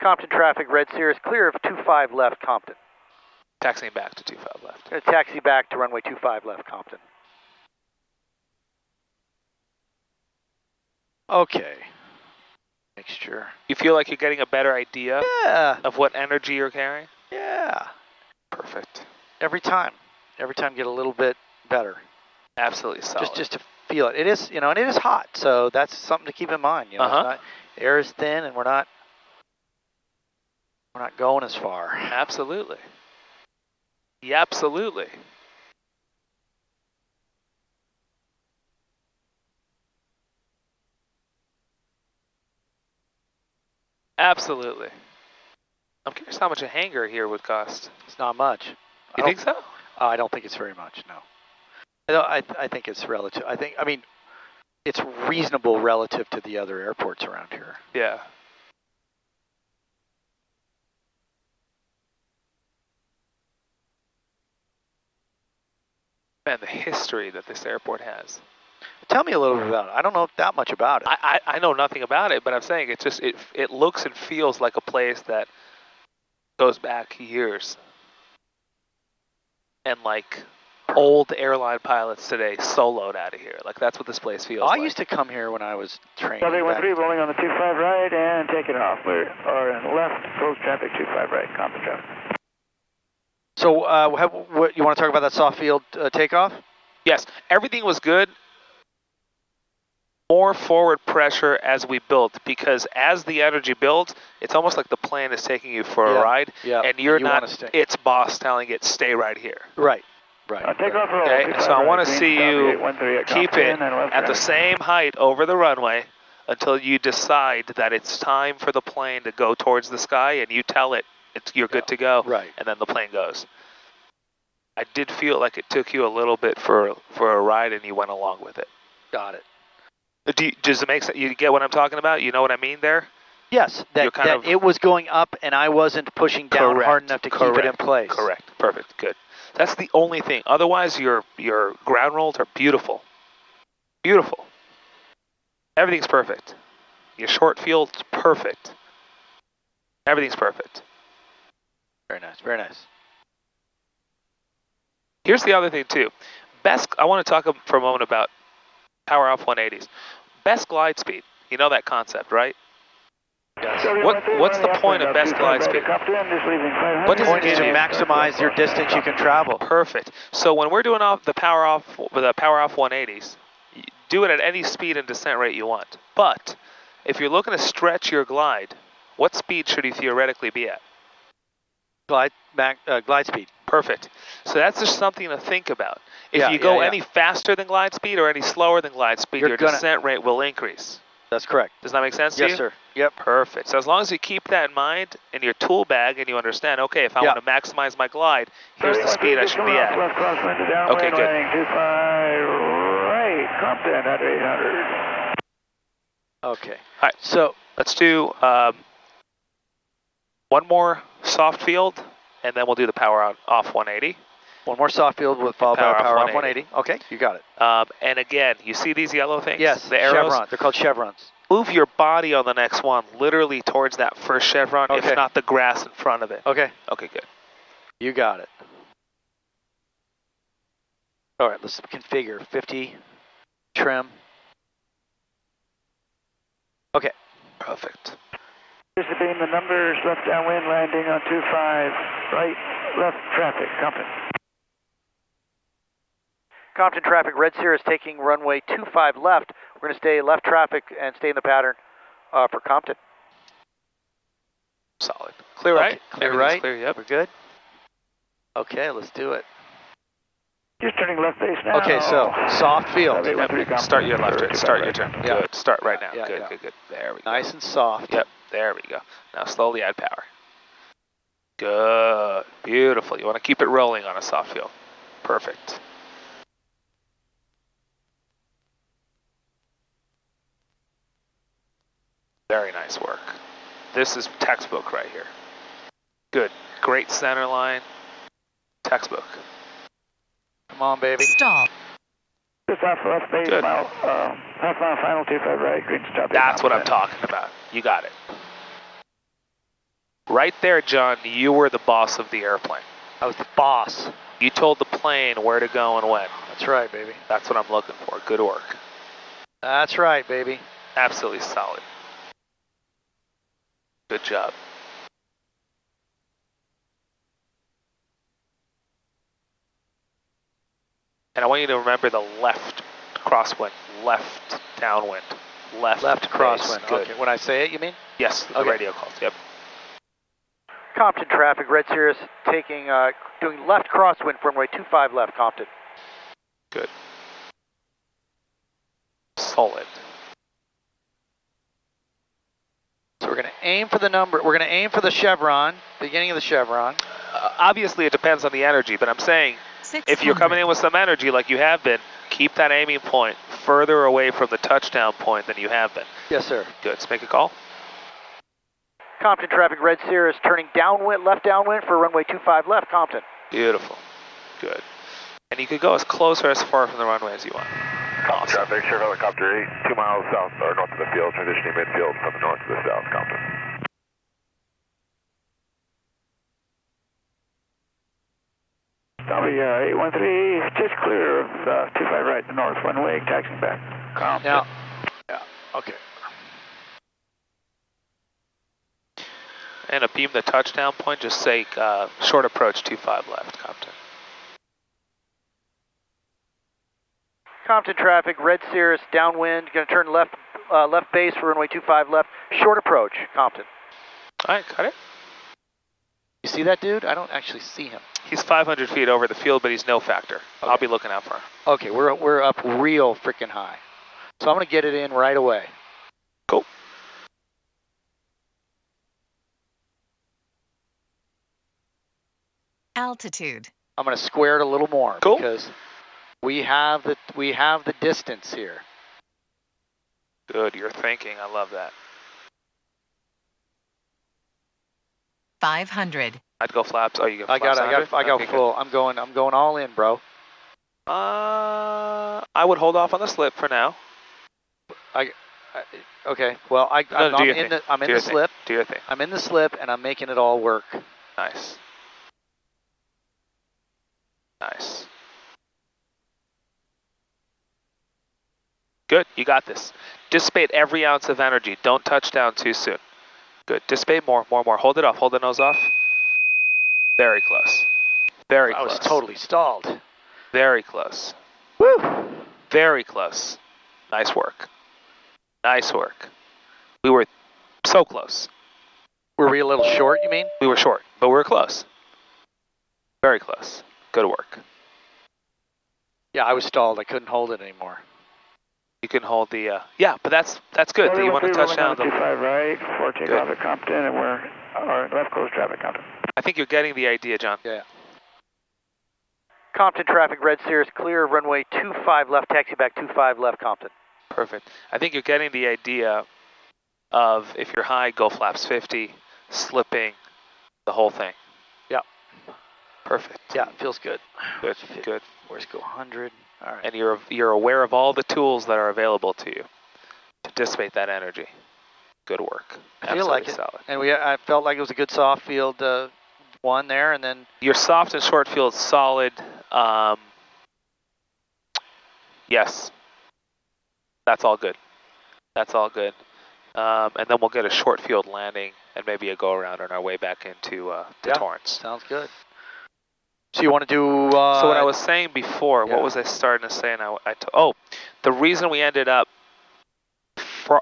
Compton traffic, red Cirrus, clear of 25 left, Compton. Taxiing back to 25 left. Going to taxi back to runway 25 left, Compton. Okay. Mixture. You feel like you're getting a better idea of what energy you're carrying? Yeah. Perfect. Every time get a little bit better. Absolutely solid. Just to feel it. It is, and it is hot, so that's something to keep in mind. It's not, air is thin, and we're not going as far. Absolutely. Yeah, absolutely. Absolutely. I'm curious how much a hangar here would cost. It's not much. You think so? I don't think it's very much, no. I think it's relative. I mean, it's reasonable relative to the other airports around here. Yeah. Man, the history that this airport has. Tell me a little bit about it. I don't know that much about it. I know nothing about it, but I'm saying it's just it looks and feels like a place that goes back years. And like old airline pilots today soloed out of here. Like that's what this place feels like. I used to come here when I was training. W13 rolling on the 25 right and taking off. We're in left, close traffic, 25 right, Compton traffic. So what, you want to talk about that soft field takeoff? Yes, everything was good. More forward pressure as we built, because as the energy builds, it's almost like the plane is taking you for a ride, and you're not its boss telling it, stay right here. Right. Take off roll. Okay, so I want to see you keep it at the same height over the runway until you decide that it's time for the plane to go towards the sky, and you tell it you're good to go, and then the plane goes. I did feel like it took you a little bit for a ride, and you went along with it. Got it. Does it make sense? You get what I'm talking about? You know what I mean there? Yes, that it was going up and I wasn't pushing down hard enough to keep it in place. Correct. Perfect. Good. That's the only thing. Otherwise, your ground rolls are beautiful. Beautiful. Everything's perfect. Your short field's perfect. Everything's perfect. Very nice. Very nice. Here's the other thing too. I want to talk for a moment about power off 180s. Best glide speed. You know that concept, right? Yes. What's the point of best glide speed? What the point is to maximize your distance you can travel. Perfect. So when we're doing the power off 180s, do it at any speed and descent rate you want. But if you're looking to stretch your glide, what speed should you theoretically be at? Glide speed. Perfect. So that's just something to think about. If you go any faster than glide speed or any slower than glide speed, your descent rate will increase. That's correct. Does that make sense to you? Yes, sir. Yep. Perfect. So as long as you keep that in mind in your tool bag and you understand, okay, if I want to maximize my glide, here's the speed I should be at. Okay, good. Right, Compton at 800. Okay. All right, so let's do one more soft field, and then we'll do the power off 180. One more soft field followed by power off 180. Okay, you got it. And again, you see these yellow things? Yes, the arrows? chevron. They're called chevrons. Move your body on the next one literally towards that first chevron, if not the grass in front of it. Okay. Okay, good. You got it. All right, let's configure 50 trim. Okay. Perfect. Anticipating the numbers, left downwind, landing on 25, right, left traffic, Compton. Compton traffic, Red Sierra is taking runway 25 left. We're going to stay left traffic and stay in the pattern for Compton. Solid. Clear right? Clear right. Clear, yep. We're good. Okay, let's do it. Just turning left base now. Okay, so soft field. Yep. Start your left turn. Start your turn. Yeah. Good. Start right now. Yeah, good, yeah. good. There we go. Nice and soft. Yep. There we go. Now slowly add power. Good. Beautiful. You want to keep it rolling on a soft field. Perfect. Very nice work. This is textbook right here. Good. Great center line. Textbook. Come on, baby. Stall. Just off left base, half mile final, 25 right, green stop. That's what I'm talking about. You got it. Right there, John, you were the boss of the airplane. I was the boss. You told the plane where to go and when. That's right, baby. That's what I'm looking for. Good work. That's right, baby. Absolutely solid. Good job. And I want you to remember the left crosswind, left downwind, left crosswind. Good. Okay, when I say it, you mean? Yes, the radio calls, yep. Compton traffic, Red Sierra taking, doing left crosswind from runway 25 left, Compton. Good. Solid. So we're going aim for the number. We're gonna aim for the chevron, beginning of the chevron. Obviously, it depends on the energy, but I'm saying if you're coming in with some energy like you have been, keep that aiming point further away from the touchdown point than you have been. Yes, sir. Good. Let's make a call. Compton traffic, Red Sierra is turning downwind, left downwind for runway 25 left, Compton. Beautiful. Good. And you could go as close or as far from the runway as you want. Compton traffic, Sheriff Helicopter 8, 2 miles south or north of the field, transitioning midfield from the north to the south, Compton. Copy, 813, just clear of 25 right to north, one way, taxiing back. Compton. Now, yeah, okay. And a beam the touchdown point, just say short approach 25 left, Compton. Compton traffic, Red Cirrus, downwind, going to turn left left base for runway 25 left, short approach, Compton. All right, got it. You see that dude? I don't actually see him. He's 500 feet over the field, but he's no factor. Okay. I'll be looking out for him. Okay, we're up real freaking high. So I'm going to get it in right away. Cool. Altitude. I'm going to square it a little more Cool. because we have the distance here. Good, you're thinking. I love that. 500. I'd go flaps. Oh, you go I flaps. got full. I'm going all in, bro. I would hold off on the slip for now. Okay. Well, I'm in the slip. Do your thing. I'm in the slip and I'm making it all work. Nice. Nice. Good, you got this. Dissipate every ounce of energy. Don't touch down too soon. Good, dissipate more. Hold it off, hold the nose off. Very close. Very close. I was totally stalled. Very close. Woo! Very close. Nice work. Nice work. We were so close. Were we a little short, you mean? We were short, but we were close. Very close. Good work. Yeah, I was stalled. I couldn't hold it anymore. You can hold the, yeah, but that's good. Do you want to touch down the... 25 right, 4 takeoff at Compton, and we're left coast traffic, Compton. I think you're getting the idea, John. Yeah. Compton traffic, Red Cirrus, clear of runway 25 left, taxi back 25 left, Compton. Perfect. I think you're getting the idea of if you're high, go flaps 50, slipping, the whole thing. Yeah. Perfect. Yeah, it feels good. Good, good. Where's go 100? All right. And you're aware of all the tools that are available to you to dissipate that energy. Good work. I feel like it. Solid. And I felt like it was a good soft field one there, and then your soft and short field solid. Yes. That's all good. That's all good. And then we'll get a short field landing and maybe a go around on our way back into Torrance. Sounds good. So you want to do... so what I was saying before, what was I starting to say? And the reason we ended up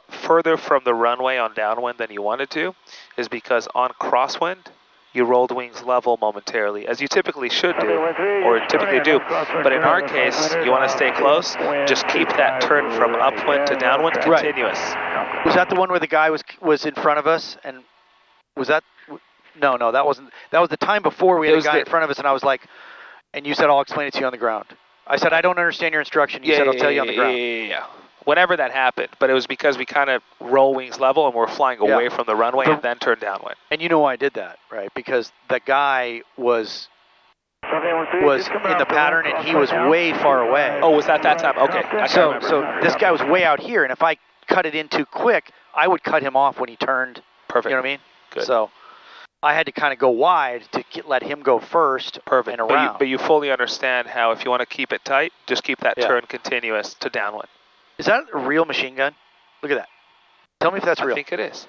further from the runway on downwind than you wanted to is because on crosswind, you rolled wings level momentarily, as you typically should do, or typically do. But in our case, you want to stay close. Just keep that turn from upwind to downwind continuous. Right. Was that the one where the guy was in front of us? And was that... No, that wasn't. That was the time before we had a guy in front of us, and I was like, and you said, I'll explain it to you on the ground. I said, I don't understand your instruction. You said, I'll tell you on the ground. Yeah. Whenever that happened, but it was because we kind of roll wings level and we're flying away from the runway and then turn downwind. And you know why I did that, right? Because the guy was in the pattern and he was way far away. Oh, was that time? Okay. So this guy was way out here, and if I cut it in too quick, I would cut him off when he turned. Perfect. You know what I mean? Good. So I had to kind of go wide to let him go first. Perfect. And around. But you fully understand how if you want to keep it tight, just keep that turn continuous to downwind. Is that a real machine gun? Look at that. Tell me if that's real. I think it is.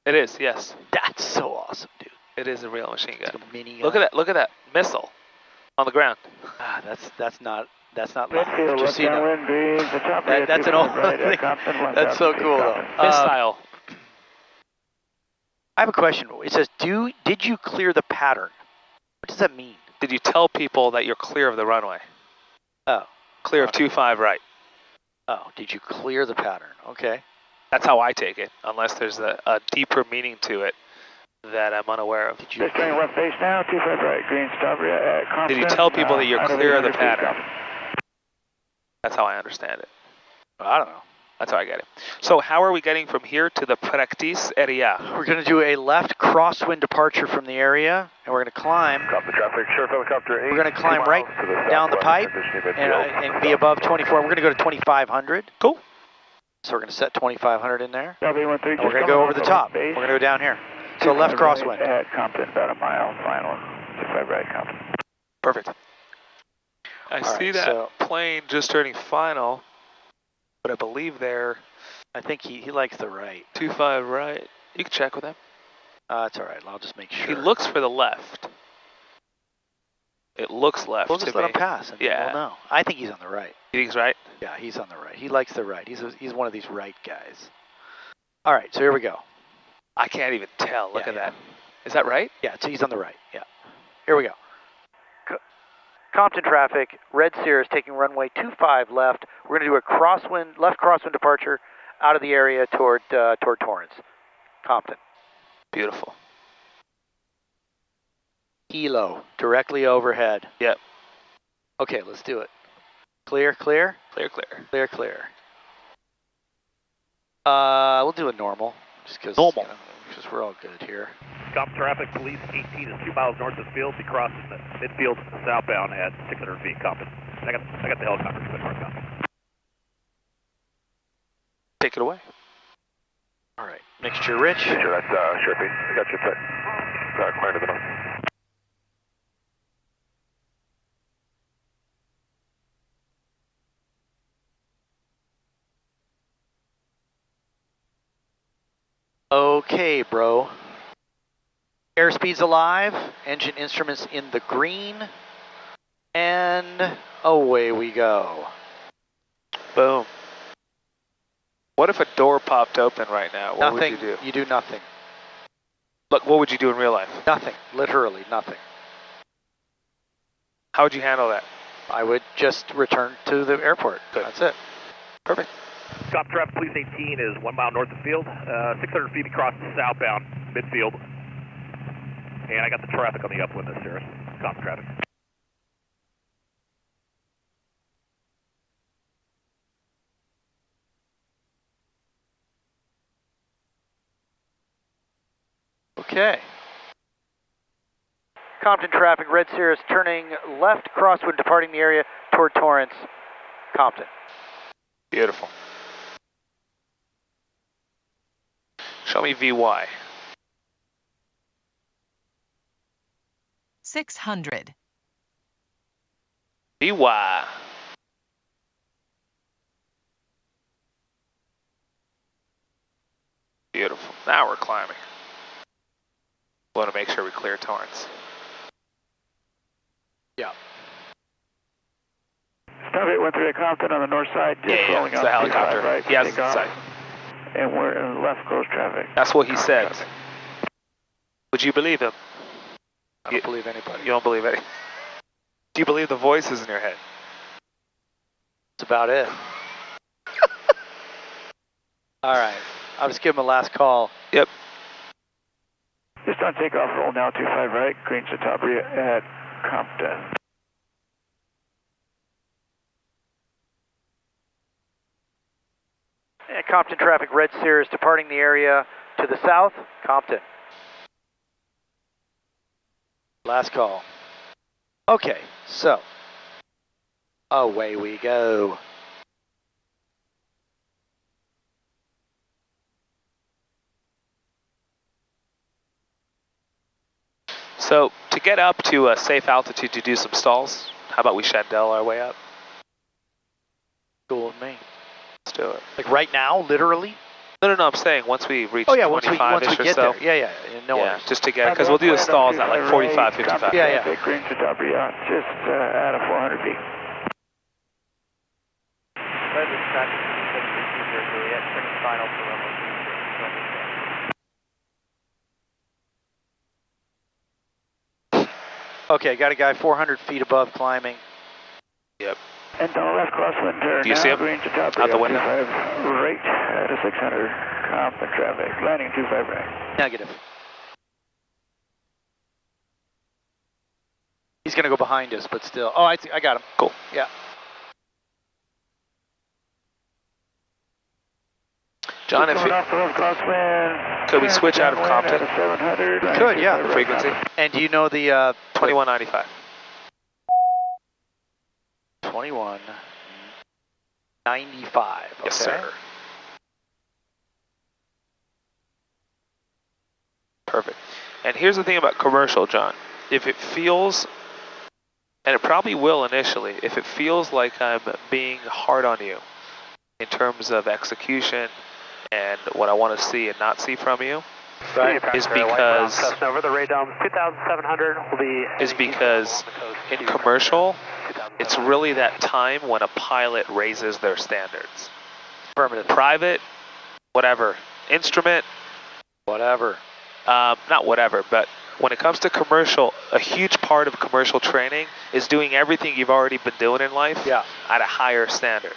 It is, yes. That's so awesome, dude. It is a real machine gun. It's like a mini gun. Look at that missile on the ground. That's not live. Just so you know. That's an old thing. That's so cool though. Missile. I have a question. It says, did you clear the pattern? What does that mean? Did you tell people that you're clear of the runway? Oh. Clear of 25 right. Oh, did you clear the pattern? Okay. That's how I take it, unless there's a deeper meaning to it that I'm unaware of. Just turning left base now, 25 right, green stop at Compton. Did you tell people that you're out clear of the 800 feet, pattern? Compton. That's how I understand it. I don't know. That's how I get it. So how are we getting from here to the practice area? We're going to do a left crosswind departure from the area, and we're going to climb. Copy traffic, Sheriff Helicopter 8. We're going to climb right down the pipe and be above 24. We're going to go to 2,500. Cool. So we're going to set 2,500 in there. W13, And we're going to go over the top. We're going to go down here. So left crosswind. At Compton, about a mile, final. 25 right, Compton. Perfect. I see that plane just turning final, but I believe they're... I think he likes the right. 25 right. You can check with him. That's all right. I'll just make sure. He looks for the left. It looks left. We'll just let him pass. And yeah. We'll know. I think he's on the right. You think he's right? Yeah, he's on the right. He likes the right. He's one of these right guys. All right, so here we go. I can't even tell. Look at that. Is that right? Yeah, so he's on the right. Yeah. Here we go. Compton traffic, Red Cirrus taking runway 25 left. We're going to do a left crosswind departure out of the area toward Torrance. Compton. Beautiful. Kilo, directly overhead. Yep. Okay, let's do it. Clear, clear? Clear, clear. Clear, clear. We'll do a normal, just because we're all good here. Compton traffic, police 18 is 2 miles north of the field. Be crossing the midfield southbound at 600 feet. Compton. I got the helicopter to north Compton. Take it away. All right, mixture rich. Sure, that's Sherpy. I got you set. Clear to the north. Okay, bro. Airspeed's alive, engine instruments in the green, and away we go. Boom. What if a door popped open right now? What Nothing. would you do? You do nothing. Look, what would you do in real life? Nothing. Literally nothing. How would you handle that? I would just return to the airport. Good. That's it. Perfect. Compton traffic, police 18 is 1 mile north of the field. 600 feet across southbound midfield. And I got the traffic on the upwind this Cirrus. Compton traffic. Okay. Compton traffic, Red Cirrus turning left crosswind departing the area toward Torrance. Compton. Beautiful. Show me VY. 600. VY. Beautiful. Now we're climbing. We want to make sure we clear Torrance. Yeah. Stop 813 at Compton on the north side. Just rolling it's out the helicopter. 25 right. He has Take the off. sight. And we're in left close traffic. That's what he said. Would you believe him? I don't believe anybody. You don't believe it? Do you believe the voices in your head? That's about it. All right. I'll just give him a last call. Yep. Just on takeoff, roll now, 25 right, green Chatabria at Compton. Compton traffic, Red Cirrus departing the area to the south, Compton. Last call. Okay, so away we go. So to get up to a safe altitude to do some stalls, how about we Chandelle our way up? Cool with me. Let's do it. Like right now, literally? No, I'm saying once we reach once we 25-ish or get so. there. Yeah, no worries. Just to get, because we'll do the stalls at like 45, 55. Yeah. Green Chatabria, just out of 400 feet. Okay, got a guy 400 feet above climbing. Yep. And on the left crosswind turn. Do you see him? Green to top Out the window? 25 right at a 600. Comp and traffic. Landing 25 right. Negative. He's going to go behind us, but still. Oh, I got him. Cool. Yeah. John, if Going off the left crosswind. could we switch out of Compton? At a 700. Could, yeah. Right. Frequency? And do you know the 2195. 2195? Okay. Yes, sir. Perfect. And here's the thing about commercial, John. If it feels, and it probably will initially, if it feels like I'm being hard on you in terms of execution and what I want to see and not see from you, is because over the radome 2700 will be in commercial, it's really that time when a pilot raises their standards. Affirmative. Private, whatever. Instrument, Whatever. not whatever, but when it comes to commercial, a huge part of commercial training is doing everything you've already been doing in life Yeah. at a higher standard.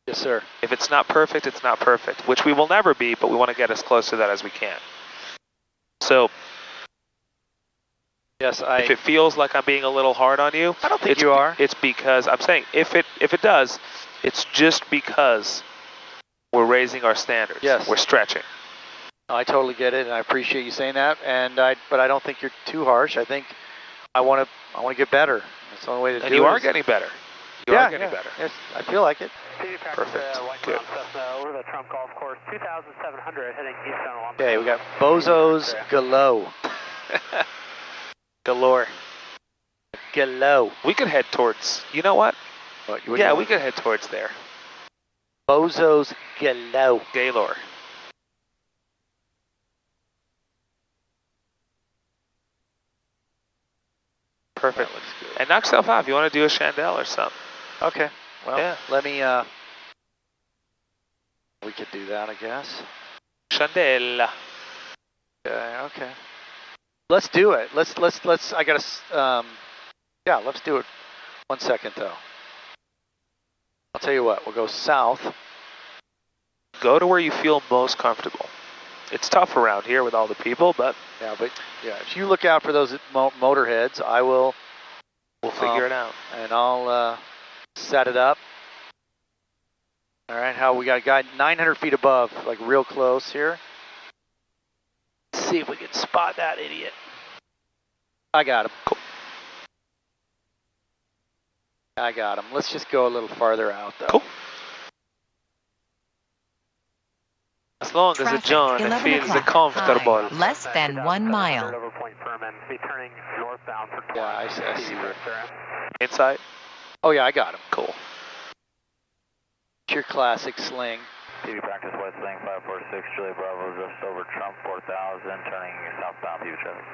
Yes, sir. If it's not perfect, it's not perfect, which we will never be, but we want to get as close to that as we can. So, Yes, if it feels like I'm being a little hard on you, I don't think you are. It's because, I'm saying, if it does, it's just because we're raising our standards. Yes. We're stretching. I totally get it, and I appreciate you saying that. But I don't think you're too harsh. I think I want to get better. That's the only way to do it. And you are getting better. You are getting better. Yes, I feel like it. Perfect. Good. over the Trump Golf Course 2700 heading eastbound. Okay, we got bozos galore. Galore. Galore. We could head towards, you know what? What Yeah, we could head towards there. Bozos galore. Gaylord. Perfect. That looks good. And knock yourself out if you want to do a chandelle or something. Okay. Well, Yeah. let me. We could do that, I guess. Chandelle. Okay. Let's do it. Let's. I gotta. Yeah, let's do it. 1 second though. I'll tell you what. We'll go south. Go to where you feel most comfortable. It's tough around here with all the people, but Yeah, but yeah, if you look out for those motorheads, I will. we'll figure it out. And I'll set it up. All right, how we got a guy 900 feet above, like real close here. Let's see if we can spot that idiot. I got him. Cool. I got him. Let's just go a little farther out, though. Cool. As long as it, Traffic, John, 11 feels o'clock, comfortable. high, less than 1 mile. Over Point Furman, be turning northbound for Yeah, I see that. Inside? Oh, yeah, I got him. Cool. It's your classic sling. TV practice West Link 546, Julie Bravo, just over Trump 4000, turning southbound TV traffic.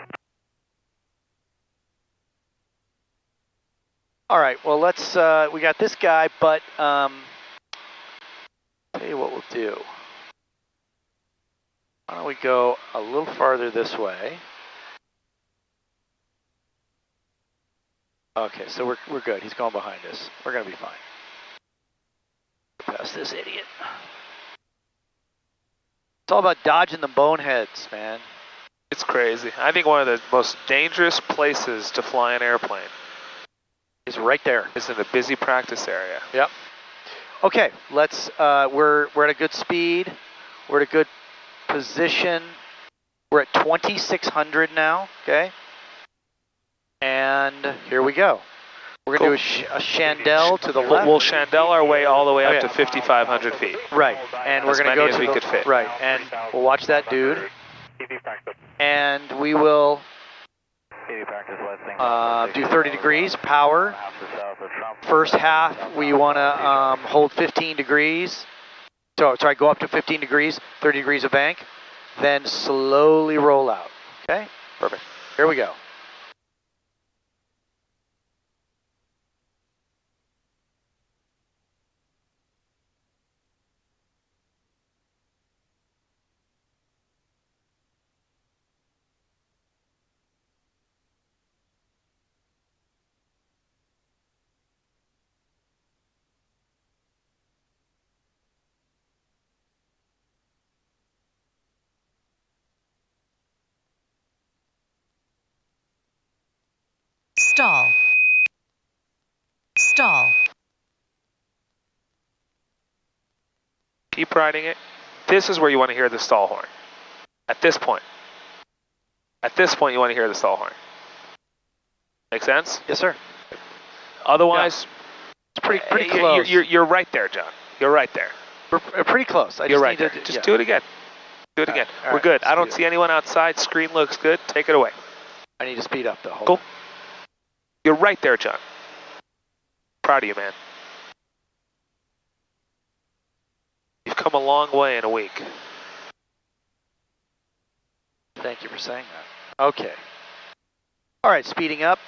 All right, well, let's, we got this guy, but, tell you what we'll do. Why don't we go a little farther this way? Okay, so we're good. He's going behind us. We're gonna be fine. Past this idiot. It's all about dodging the boneheads, man. It's crazy. I think one of the most dangerous places to fly an airplane He's right there. is in the busy practice area. Yep. Okay, let's. We're at a good speed. We're at a good position. We're at 2600 now. Okay. And here we go. We're gonna do a chandelle to the left. We'll chandelle our way all the way up yeah. to 5,500 feet. Right, and we're As gonna many go as to we the could fit. right, and we'll watch that dude. And we will TV practice West Link do 30 degrees power. First half, we want to hold 15 degrees. So, sorry, go up to 15 degrees, 30 degrees of bank, then slowly roll out. Okay? Perfect. Here we go. Keep riding it. This is where you want to hear the stall horn. At this point. At this point, you want to hear the stall horn. Make sense? Yes, sir. Otherwise, It's pretty close. You're right there, John. You're right there. We're pretty close. You're right there. Just do it again. Do it again. We're good. I don't see anyone outside. Screen looks good. Take it away. I need to speed up though. Cool. You're right there, John. Proud of you, man. You've come a long way in a week. Thank you for saying that. Okay. All right, speeding up.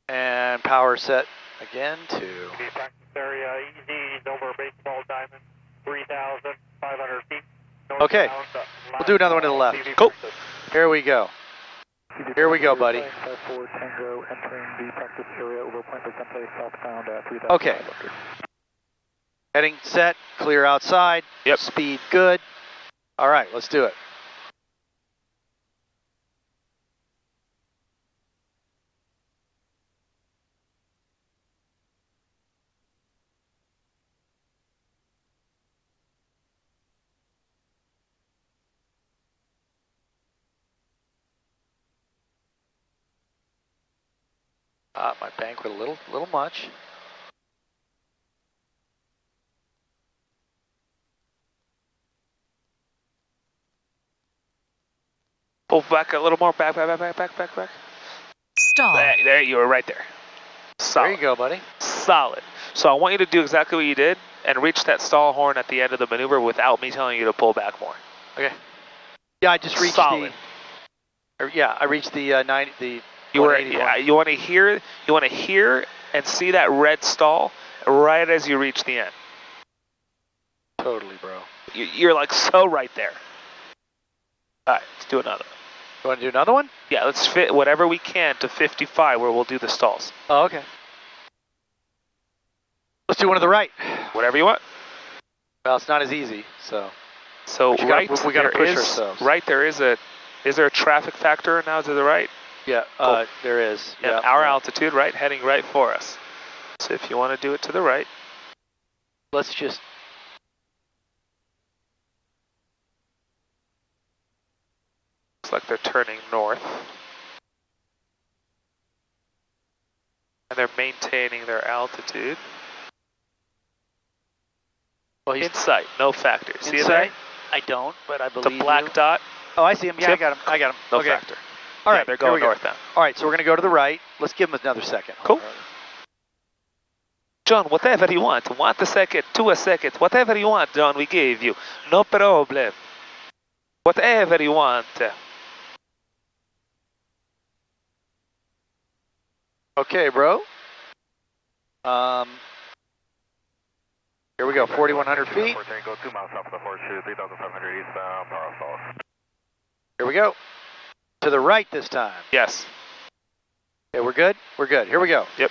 And power set again to... Practice area, easy, over baseball diamond, 3,500 feet. Okay, we'll do another one to the left. Cool. Here we go. Here we go, buddy. Okay. Heading set, clear outside. Yep. Speed good. All right, let's do it. My bank with a little much. Pull back a little more. Back. Stall. There, you were right there. Solid. There you go, buddy. Solid. So I want you to do exactly what you did and reach that stall horn at the end of the maneuver without me telling you to pull back more. Okay. Yeah, I just reached Solid. I reached the 90. The you were. 180 Yeah. You want to hear. You want to hear and see that red stall right as you reach the end. Totally, bro. You're like so right there. All right, let's do another. You want to do another one? Yeah, let's fit whatever we can to 55 where we'll do the stalls. Oh, okay. Let's do one to the right. Whatever you want. Well, it's not as easy, so. So right, we gotta push ourselves. Right, is there a traffic factor now to the right? Yeah, Cool. there is. And Yeah, our altitude, right, heading right for us. So if you want to do it to the right. Let's just. Looks like they're turning north. And they're maintaining their altitude. Well, he's In sight, no factor. See it in there? sight? I don't, but I The believe black you. dot, Oh, I see him. Yeah, Chip? I got him. no Okay. factor. All Yeah, right, they're here we going go. north now. All right, so we're going to go to the right. Let's give him another second. Cool. John, whatever you want. 1 second, 2 seconds, whatever you want, John, we gave you. No problem. Whatever you want. Okay, bro. Here we go, 4,100 feet. Go 2 miles south of the horseshoe, 3,500 eastbound, power stalls. Here we go. To the right this time. Yes. Okay, we're good? We're good. Here we go. Yep.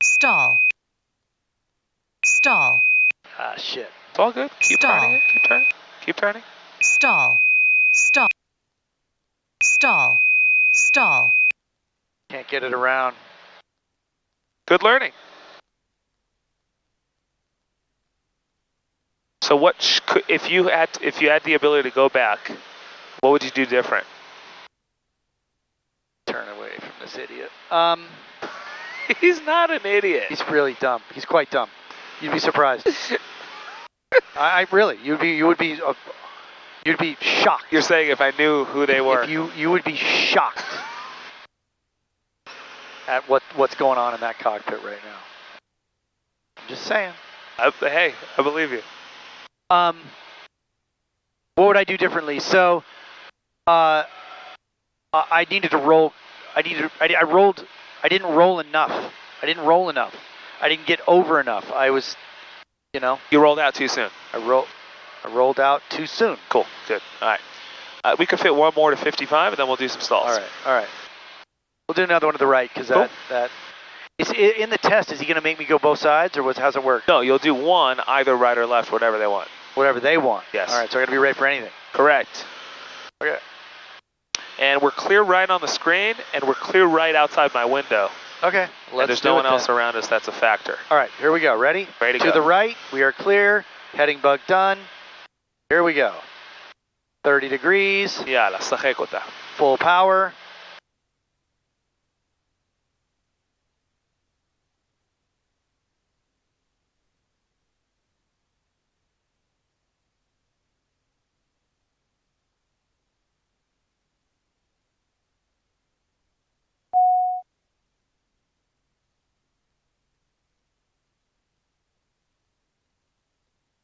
Stall. Stall. Ah, shit. It's all good. Keep Stall. turning it. Keep turning. Keep turning. Stall. Stall. Stall. Stall. Can't get it around. Good learning. So what if you had the ability to go back, what would you do different? Turn away from this idiot. He's not an idiot. He's really dumb. He's quite dumb. You'd be surprised. I really, you'd be shocked. You're saying if I knew who they were. If you would be shocked at what's going on in that cockpit right now. I'm just saying. Hey, I believe you. What would I do differently? So, I needed to roll. I didn't roll enough. I didn't get over enough. I was you know, You rolled out too soon. I rolled out too soon. Cool, good. All right. We can fit one more to 55, and then we'll do some stalls. All right. We'll do another one to the right, because Cool. that is in the test. Is he going to make me go both sides, or how's it work? No, you'll do one, either right or left, whatever they want. Whatever they want. Yes. All right, so I got to be ready for anything. Correct. Okay. And we're clear right on the screen, and we're clear right outside my window. Okay, And there's no one else around us that's a factor. All right, here we go. Ready? Ready to go. go. The right, we are clear. Heading bug done. Here we go. 30 degrees. Yala, se ejecuta. Full power.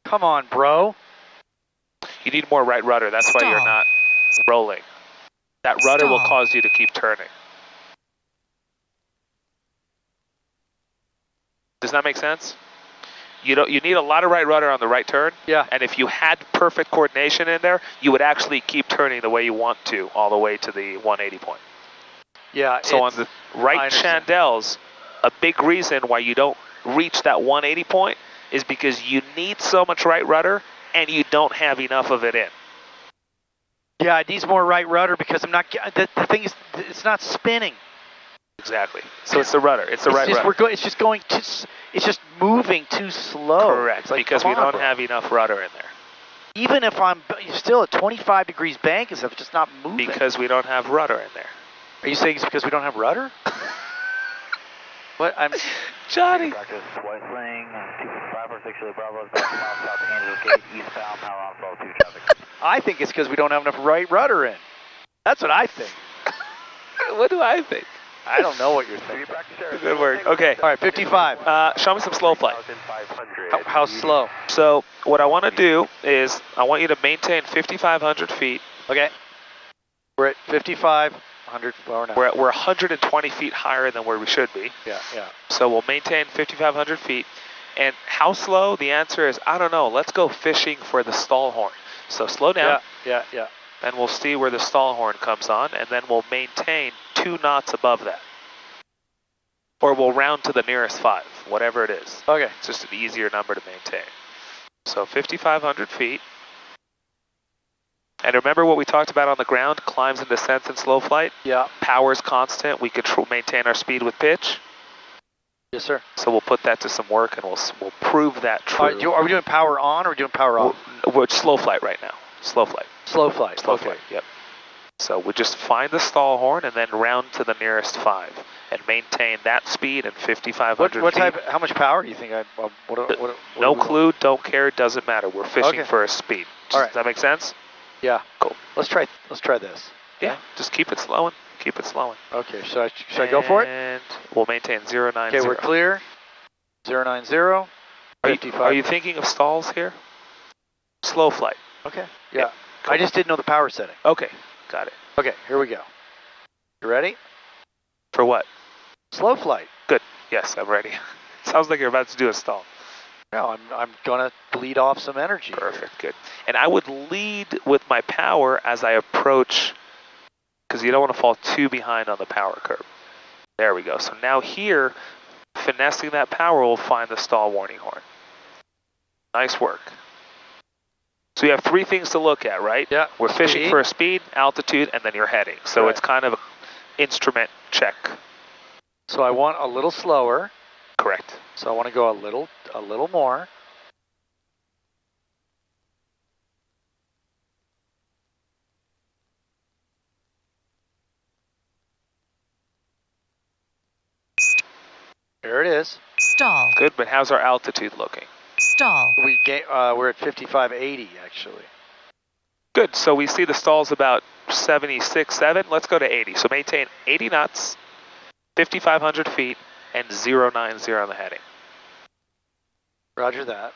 Come on, bro. You need more right rudder. That's why you're not rolling. That rudder will cause you to keep turning. Does that make sense? You need a lot of right rudder on the right turn. Yeah. And if you had perfect coordination in there, you would actually keep turning the way you want to, all the way to the 180 point. Yeah. So on the right chandelles, a big reason why you don't reach that 180 point is because you need so much right rudder and you don't have enough of it in. Yeah, it needs more right rudder because I'm not. The thing is, it's not spinning. Exactly. So it's the rudder. It's the right rudder. It's just going too. It's just moving too slow. Correct. Like, because we don't have enough rudder in there. Even if I'm still at 25 degrees bank, it's just not moving. Because we don't have rudder in there. Are you saying it's because we don't have rudder? What? I'm Johnny. Practice Whiteling, 2546 Charlie Bravo, south Kansas Gate, eastbound, power on, flow 2 traffic. I think it's because we don't have enough right rudder in. That's what I think. What do I think? I don't know what you're thinking. Good work. Okay. All right, 55. Show me some slow flight. How slow? So what I want to do is I want you to maintain 5,500 feet. Okay. We're at 5,500 per hour. We're 120 feet higher than where we should be. Yeah. So we'll maintain 5,500 feet. And how slow? The answer is, I don't know. Let's go fishing for the stall horn. So slow down. Yeah. And we'll see where the stall horn comes on, and then we'll maintain 2 knots above that. Or we'll round to the nearest 5, whatever it is. Okay. It's just an easier number to maintain. So 5,500 feet. And remember what we talked about on the ground, climbs and descents in slow flight? Yeah. Power's constant. We control, maintain our speed with pitch. Yes, sir. So we'll put that to some work, and we'll prove that true. Are we doing power on or are we doing power off? We're slow flight right now. Slow flight. Slow flight. Slow flight, yep. So we just find the stall horn and then round to the nearest 5 and maintain that speed and 5,500 What feet. type? How much power do you think? No clue, don't care, doesn't matter. We're fishing for a speed. All right. Does that make sense? Yeah. Cool. Let's try this. Yeah. Just keep it slowing. Keep it slowing. Okay. Should I go for it? And we'll maintain 090. Okay, we're clear. 090. Are you thinking of stalls here? Slow flight. Okay. Yeah. Yeah. Cool. I just didn't know the power setting. Okay. Got it. Okay, here we go. You ready? For what? Slow flight. Good. Yes, I'm ready. Sounds like you're about to do a stall. No, I'm gonna bleed off some energy. Perfect. Good. And I would lead with my power as I approach, because you don't want to fall too behind on the power curve. There we go. So now here, finessing that power will find the stall warning horn. Nice work. So you have 3 things to look at, right? Yeah. We're fishing for a speed, altitude, and then your heading. So it's kind of an instrument check. So I want a little slower. Correct. So I want to go a little more. There it is. Stall. Good, but how's our altitude looking? Stall. We're at 5580 actually. Good, so we see the stall's about 76, 7. Let's go to 80. So maintain 80 knots, 5,500 feet, and 090 on the heading. Roger that.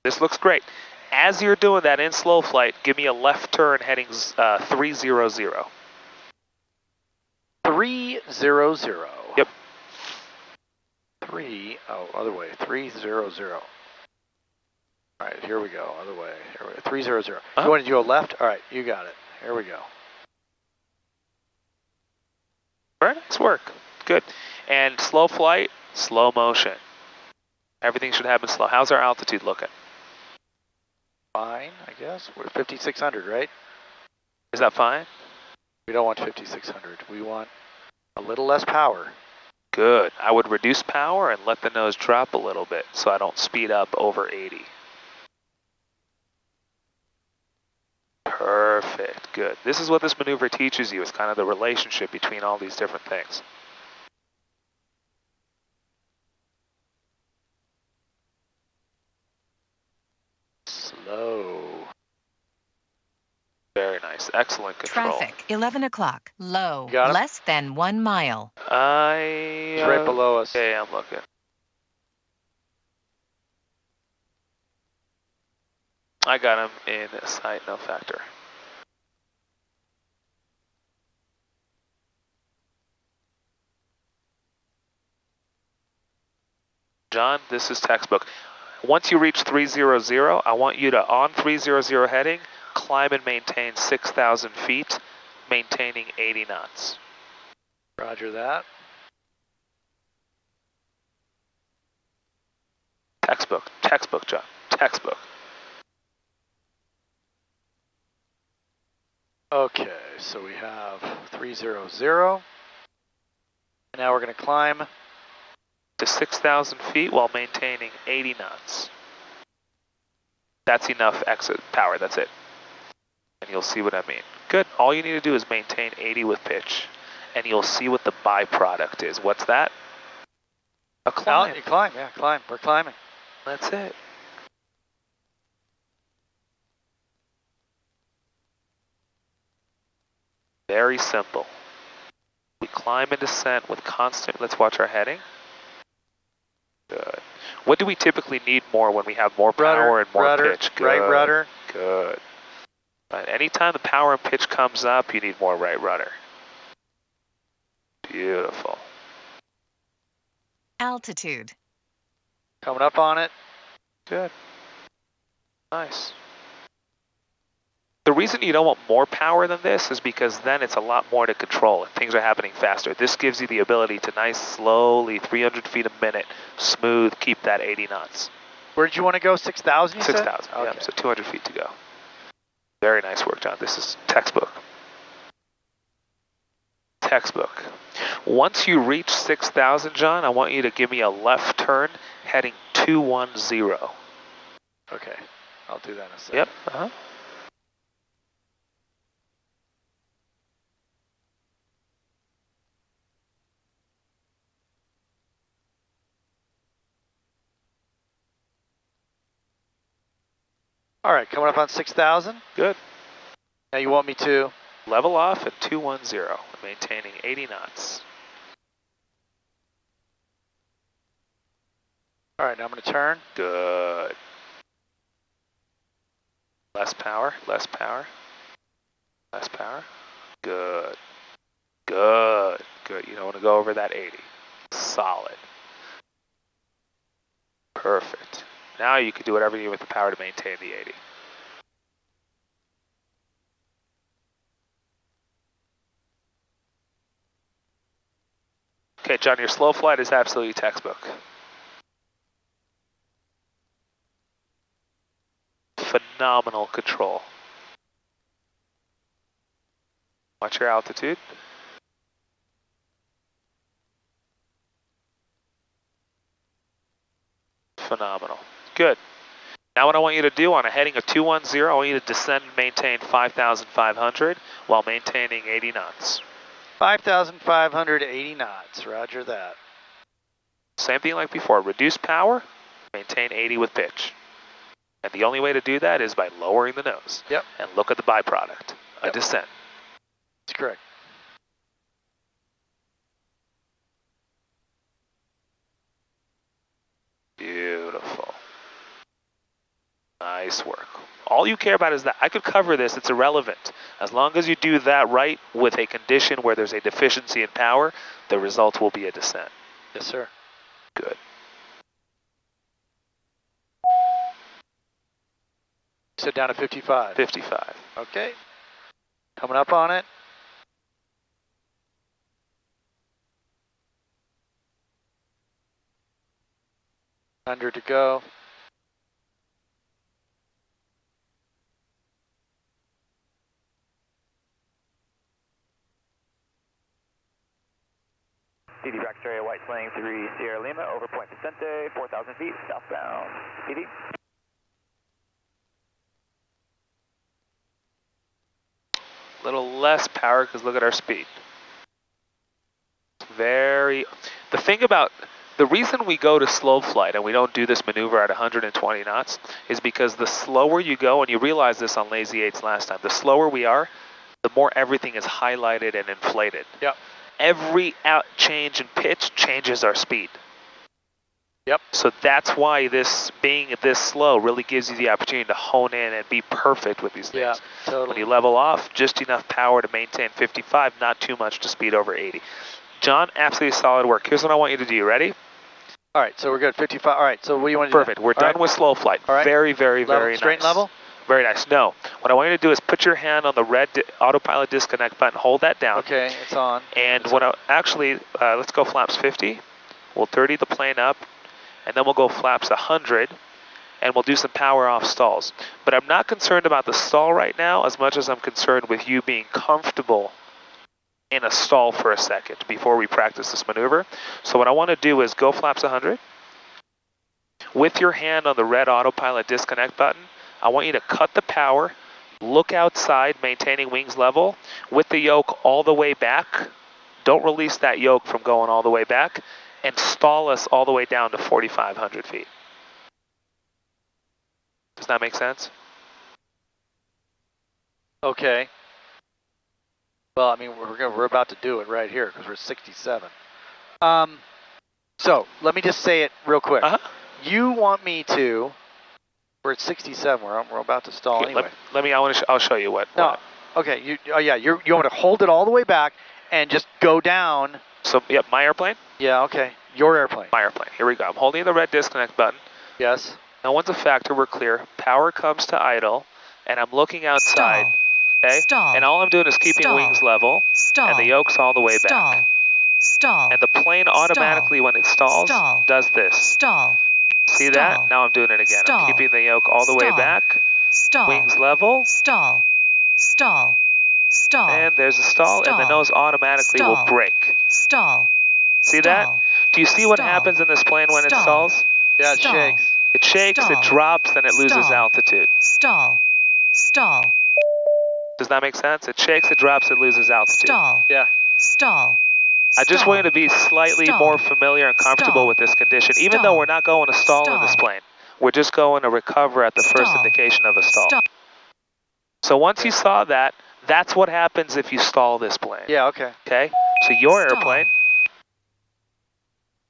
This looks great. As you're doing that in slow flight, give me a left turn heading 300. 300. Yep. other way, 300. All right, here we go, other way, here we go, 300. You want to go left? All right, you got it. Here we go. Very nice work. Good. And slow flight, slow motion. Everything should happen slow. How's our altitude looking? Fine, I guess. We're 5,600, right? Is that fine? We don't want 5,600. We want a little less power. Good. I would reduce power and let the nose drop a little bit so I don't speed up over 80. Perfect. Good. This is what this maneuver teaches you. It's kind of the relationship between all these different things. Slow. Very nice. Excellent control. Traffic, 11 o'clock. Low, Got him? less than 1 mile. He's right below us. Okay, I'm looking. I got him in sight, no factor. John, this is textbook. Once you reach 300, I want you to, on 300 heading, climb and maintain 6,000 feet, maintaining 80 knots. Roger that. Textbook, John, textbook. Okay, so we have 300. And now we're going to climb To 6,000 feet while maintaining 80 knots. That's enough exit power, that's it. And you'll see what I mean. Good, all you need to do is maintain 80 with pitch. And you'll see what the byproduct is. What's that? A climb. You climb, yeah, climb. We're climbing. That's it. Very simple. We climb and descent with constant, let's watch our heading. Good. What do we typically need more when we have more power and more rudder, pitch? Good. Right rudder. Good. Right. Anytime the power and pitch comes up, you need more right rudder. Beautiful. Altitude. Coming up on it. Good. Nice. The reason you don't want more power than this is because then it's a lot more to control and things are happening faster. This gives you the ability to nice, slowly, 300 feet a minute, smooth, keep that 80 knots. Where did you want to go? 6,000 6,000, okay. yeah, so 200 feet to go. Very nice work, John. This is textbook. Textbook. Once you reach 6,000, John, I want you to give me a left turn heading 210. Okay, I'll do that in a second. Yep, All right, coming up on 6,000. Good. Now you want me to? Level off at 210, maintaining 80 knots. All right, now I'm going to turn. Good. Less power, less power, less power. Good. Good. Good. You don't want to go over that 80. Solid. Perfect. Now you can do whatever you need with the power to maintain the 80. Okay, John, your slow flight is absolutely textbook. Phenomenal control. Watch your altitude. Phenomenal. Good. Now what I want you to do on a heading of 210, I want you to descend and maintain 5,500 while maintaining 80 knots. 5,580 knots, roger that. Same thing like before, reduce power, maintain 80 with pitch. And the only way to do that is by lowering the nose. Yep. And look at the byproduct, a descent. That's correct. Beautiful. Nice work. All you care about is that. I could cover this, it's irrelevant. As long as you do that right with a condition where there's a deficiency in power, the result will be a descent. Yes, sir. good. Sit down to 55. 55. Okay. Coming up on it. Under to go. DD Brackett's area, White Sling 3 Sierra Lima, over Point Vicente, 4,000 feet, southbound. DD. A little less power because look at our speed. The thing about, the reason we go to slow flight and we don't do this maneuver at 120 knots is because the slower you go, and you realize this on Lazy 8s last time, the slower we are, the more everything is highlighted and inflated. Yep. Every change in pitch changes our speed. Yep. So that's why this being this slow really gives you the opportunity to hone in and be perfect with these things. Yeah, totally. When you level off, just enough power to maintain 55, not too much to speed over 80. John, absolutely solid work. Here's what I want you to do. You ready? All right, so we're good. 55. All right, so what do you want to do? Perfect. We're done with slow flight. All right. Very, very, level, very straight nice. level? Very nice. No. What I want you to do is put your hand on the red autopilot disconnect button. Hold that down. Okay, it's on. And let's go flaps 50. We'll 30 the plane up, and then we'll go flaps 100, and we'll do some power off stalls. But I'm not concerned about the stall right now as much as I'm concerned with you being comfortable in a stall for a second before we practice this maneuver. So what I want to do is go flaps 100. With your hand on the red autopilot disconnect button, I want you to cut the power, look outside, maintaining wings level, with the yoke all the way back. Don't release that yoke from going all the way back, and stall us all the way down to 4,500 feet. Does that make sense? Okay. Well, I mean, we're about to do it right here because we're 67. So let me just say it real quick. You want me to? We're at 67. We're about to stall anyway. I'll show you what. No. Okay. You want to hold it all the way back and just go down. So yep, my airplane. Yeah. Okay. Your airplane. My airplane. Here we go. I'm holding the red disconnect button. Yes. No one's a factor. We're clear. Power comes to idle, and I'm looking outside. Stall. Okay. Stall. And all I'm doing is keeping Stall. wings level. Stall. And the yoke's all the way Stall. back. Stall. And the plane automatically, when it stalls, Stall. does this. Stall. See Stall. that? Now I'm doing it again. Stall. I'm keeping the yoke all the way Stall. back. Stall. Wings level. Stall. Stall. Stall. And there's a stall, and the Stall. nose automatically will Stall. brake. Stall. See that? Stall. Do you see what Stall. happens in this plane when it Stall. stalls? Yeah, it Stall. shakes. It shakes, Stall. it drops, and it loses Stall. altitude. Stall. Stall. Does that make sense? It shakes, it drops, it loses altitude. Stall. Yeah. Stall. I just Stall. want you to be slightly Stall. more familiar and comfortable Stall. with this condition, even Stall. though we're not going to stall in this Stall. plane. We're just going to recover at the first Stall. indication of a stall. Stall. So once you saw that, that's what happens if you stall this plane. Yeah. Okay. Okay? So your Stall. airplane,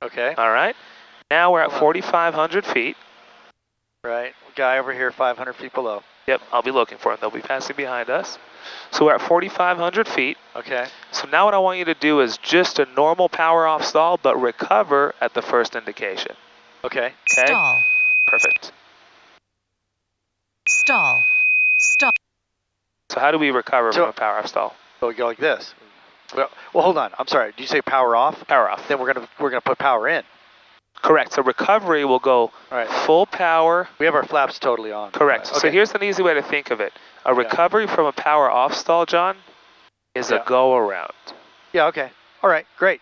Okay. all right? Now we're at 4,500 feet. Right. Guy over here, 500 feet below. Yep, I'll be looking for them. They'll be passing behind us. So we're at 4,500 feet. Okay. So now what I want you to do is just a normal power off stall, but recover at the first indication. Okay. Okay? Stall. Perfect. Stall. Stall. So how do we recover So- from a power off stall? So we go like this. Well, hold on. I'm sorry. Did you say power off? Power off. Then we're gonna put power in. Correct. So recovery will go All right. full power. We have our flaps totally on. Correct. Okay. So here's an easy way to think of it. A recovery from a power off stall, John, is a Yeah. go around. Yeah. Okay. All right. Great.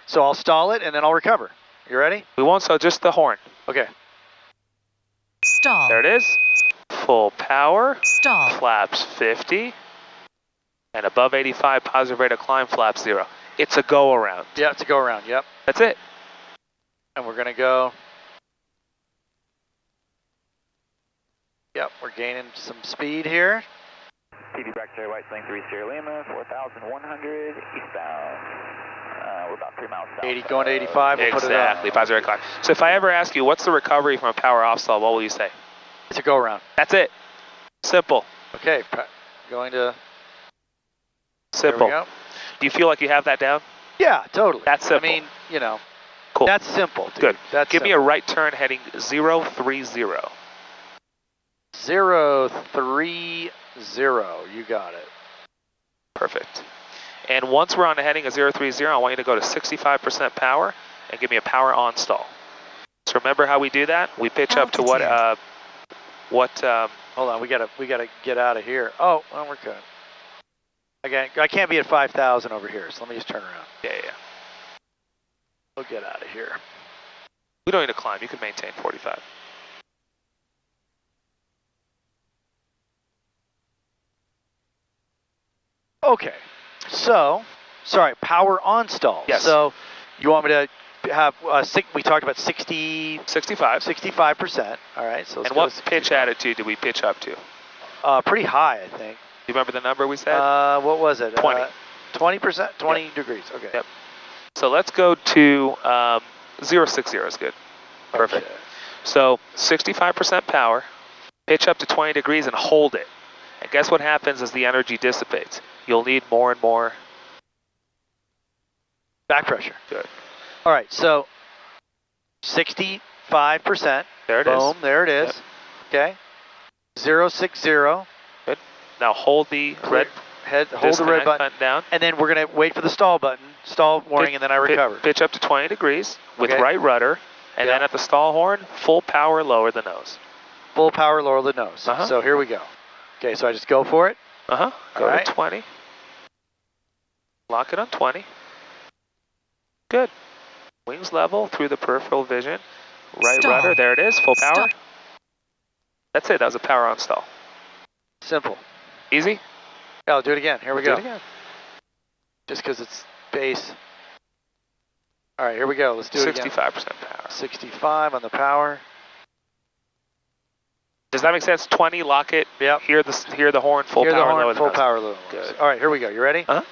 So I'll stall it and then I'll recover. You ready? We won't stall, just the horn. Okay. Stall. There it is. Full power. Stall. Flaps 50. And above 85, positive rate of climb, flaps 0. It's a go around. Yeah. It's a go around. Yep. That's it. And we're gonna go. Yep. We're gaining some speed here. DD Brackett's area, White Sling 3 Sierra Lima, 4,100 eastbound. We're about 3 miles south. 80 going to 85. We'll Exactly. put it up. Positive rate of climb. So if I ever ask you, what's the recovery from a power off stall, what will you say? It's a go around. That's it. Simple. Okay. Going to. Simple. There we go. Do you feel like you have that down? Yeah. Totally. That's simple. I mean, you know. Cool. That's simple, dude. Good. That's Give me a simple. right turn heading 030. 030. You got it. Perfect. And once we're on a heading of 030, I want you to go to 65% power and give me a power on stall. So remember how we do that? We pitch up to what Hold on, we gotta get out of here. Oh, well, we're good. I can't be at 5,000 over here, so let me just turn around. Yeah. We'll get out of here. We don't need to climb. You can maintain 45. Okay, so, sorry, power on stall. Yes. So, you want me to have, we talked about 65%. 65%. All right, so let's And go what to pitch attitude do we pitch up to? pretty high, I think. Do you remember the number we said? What was it? 20. 20%? 20 degrees, okay. Yep. So let's go to 060 is good. Perfect. Okay. So 65% power, pitch up to 20 degrees and hold it. And guess what happens as the energy dissipates? You'll need more and more back pressure. Good. All right, so 65%. There it is. Boom, there it is. Yep. Okay. 060. Good. Now hold the red hold the red button down. And then we're going to wait for the stall button, stall warning, and then I recover. Pitch up to 20 degrees with Okay. right rudder, and then at the stall horn, full power, lower the nose. Full power, lower the nose. Uh-huh. So here we go. Okay, so I just go for it. Go All right. to 20. Lock it on 20. Good. Wings level through the peripheral vision. Right Stall. rudder, there it is, full power. Stall. That's it, that was a power on stall. Simple. Easy? Yeah, I'll do it again. Here we Do go. it again. Just because it's base. All right, here we go. Let's do it again. 65% power. 65 on the power. Does that make sense? 20, lock it. Yep. Hear the horn, full Hear power, the horn, lower the full nose. power, lower. Good. All right, here we go. You ready? Uh-huh.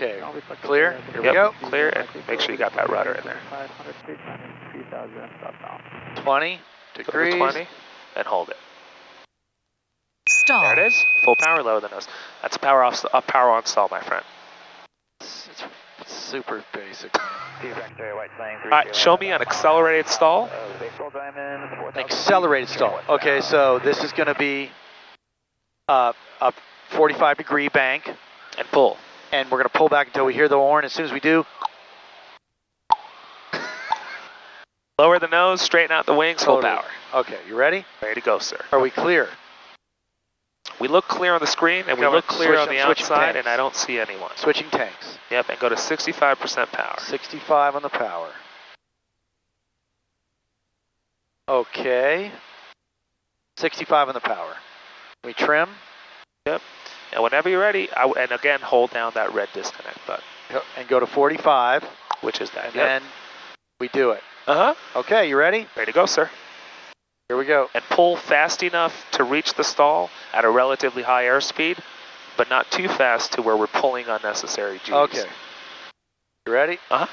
Okay, clear. Here we Yep. go. Clear, and make sure you got that rudder in there. 20 Go degrees. to 20 and hold it. Stall. There it is. Full power, lower the nose. That's a power on stall, my friend. It's super basic. All right, show me an accelerated stall. Accelerated stall. Okay, so this is going to be a 45-degree bank, And pull. and we're going to pull back until we hear the horn. As soon as we do, Lower the nose, straighten out the wings, full totally. power. Okay, you ready? Ready to go, sir. Are we clear? We look clear on the screen, and we Okay, look clear on the switching outside, tanks. and I don't see anyone. Switching tanks. Yep, and go to 65% power. 65 on the power. Okay. 65 on the power. We trim. Yep. And whenever you're ready, and again, hold down that red disconnect button, And go to 45, which is that. and then we do it. Uh-huh. Okay, you ready? Ready to go, sir. Here we go. And pull fast enough to reach the stall at a relatively high airspeed, but not too fast to where we're pulling unnecessary G's. Okay. You ready? Uh-huh.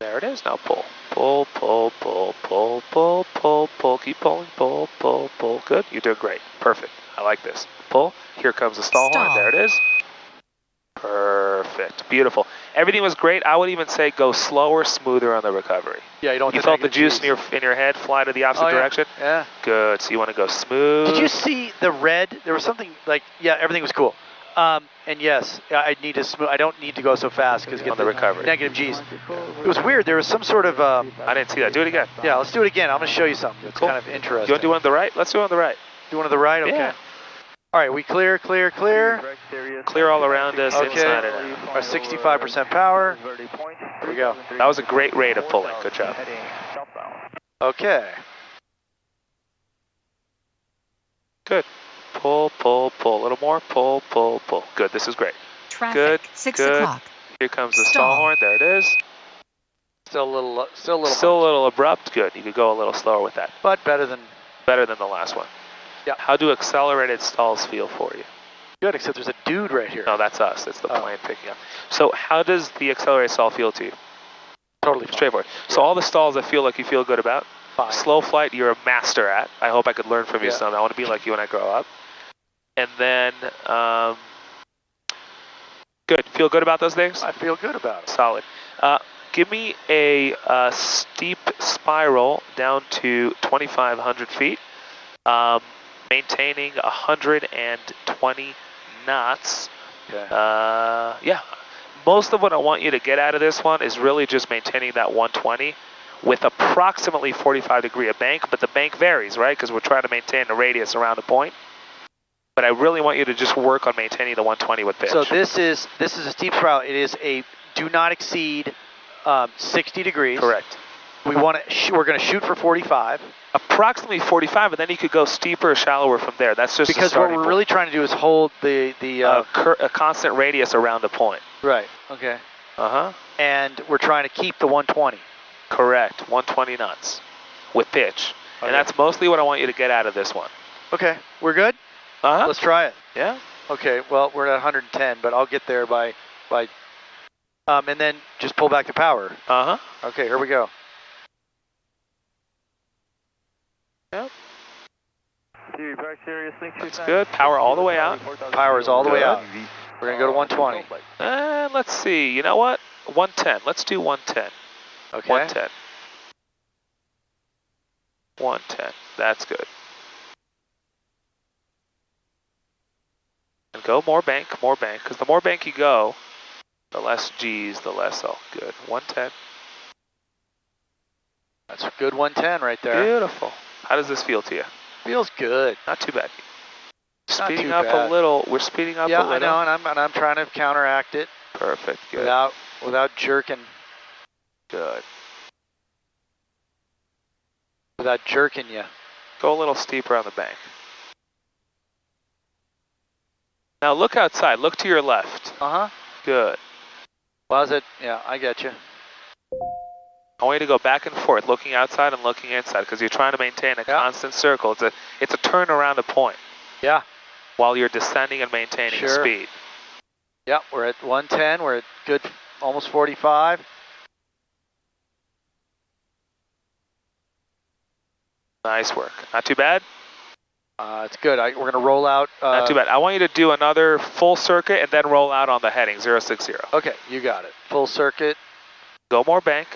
There it is. Now pull. Pull, pull, pull, pull, pull, pull, pull. Keep pulling. Pull, pull, pull. Good. You're doing great. Perfect. I like this. Pull. Here comes the stall horn. There it is. Perfect. Beautiful. Everything was great. I would even say go slower, smoother on the recovery. Yeah, you don't. You felt the juice in your head fly to the opposite direction? Yeah. Good. So you want to go smooth. Did you see the red? There was something like, yeah, everything was cool. And yes, I need to smooth. I don't need to go so fast because on the recovery. negative G's. It was weird. There was some sort of. I didn't see that. Do it again. Yeah, let's do it again. I'm going to show you something. It's Cool. kind of interesting. You want to do one on the right? Let's do it on the right. Do one on the right? Okay. Yeah. All right, we clear. Clear all around us, Okay. inside and out. Our 65% power. Here we go. That was a great rate of pulling. Good job. Okay. Good. Pull, pull, pull. A little more. Pull, pull, pull. Good. This is great. Traffic. Good. 6 good. o'clock. Here comes the Stall. stall horn. There it is. Still a little. Still a little abrupt. Good. You could go a little slower with that. But better than the last one. Yeah. How do accelerated stalls feel for you? good, except there's a dude right here. No, that's us. It's the plane picking up. So how does the accelerated stall feel to you? Totally fine. Straightforward. So all the stalls I feel like you feel good about. Fine. Slow flight, you're a master at. I hope I could learn from you Yeah. some. I want to be like you when I grow up. And then Good. Feel good about those things? I feel good about it. Solid. Give me a steep spiral down to 2,500 feet, maintaining 120 knots. Okay. Yeah. Most of what I want you to get out of this one is really just maintaining that 120 with approximately 45-degree of bank, but the bank varies, right? Because we're trying to maintain the radius around the point. But I really want you to just work on maintaining the 120 with pitch. So this is a steep spiral. It is a do not exceed 60 degrees. Correct. We're going to shoot for 45. Approximately 45, and then you could go steeper or shallower from there. That's just because what we're really trying to do is hold a constant radius around the point. Right. Okay. Uh-huh. And we're trying to keep the 120. Correct. 120 knots with pitch. Okay. And that's mostly what I want you to get out of this one. Okay. We're good? Uh-huh. Let's try it. Yeah. Okay. Well, we're at 110, but I'll get there by and then just pull back the power. Uh-huh. Okay, here we go. Yep. That's good. Power all the way out. Power is all the way out. We're going to go to 120. And let's see. You know what? 110. Let's do 110. Okay. 110. 110. That's good. And go more bank, because the more bank you go, the less G's, the less, oh, good. 110. That's a good 110 right there. Beautiful. How does this feel to you? Feels good. Not too bad. Speeding up a little. We're speeding up a little. Yeah, I know, and I'm trying to counteract it. Perfect. Good. Without jerking. Good. Without jerking you. Go a little steeper on the bank. Now look outside. Look to your left. Uh-huh. Good. Was it? Yeah, I get you. I want you to go back and forth, looking outside and looking inside, because you're trying to maintain a constant circle. It's a turn around the point. Yeah. While you're descending and maintaining speed. Yep, we're at 110. We're at good, almost 45. Nice work. Not too bad? It's good. We're going to roll out. Not too bad. I want you to do another full circuit and then roll out on the heading, 060. Okay, you got it. Full circuit. Go more bank.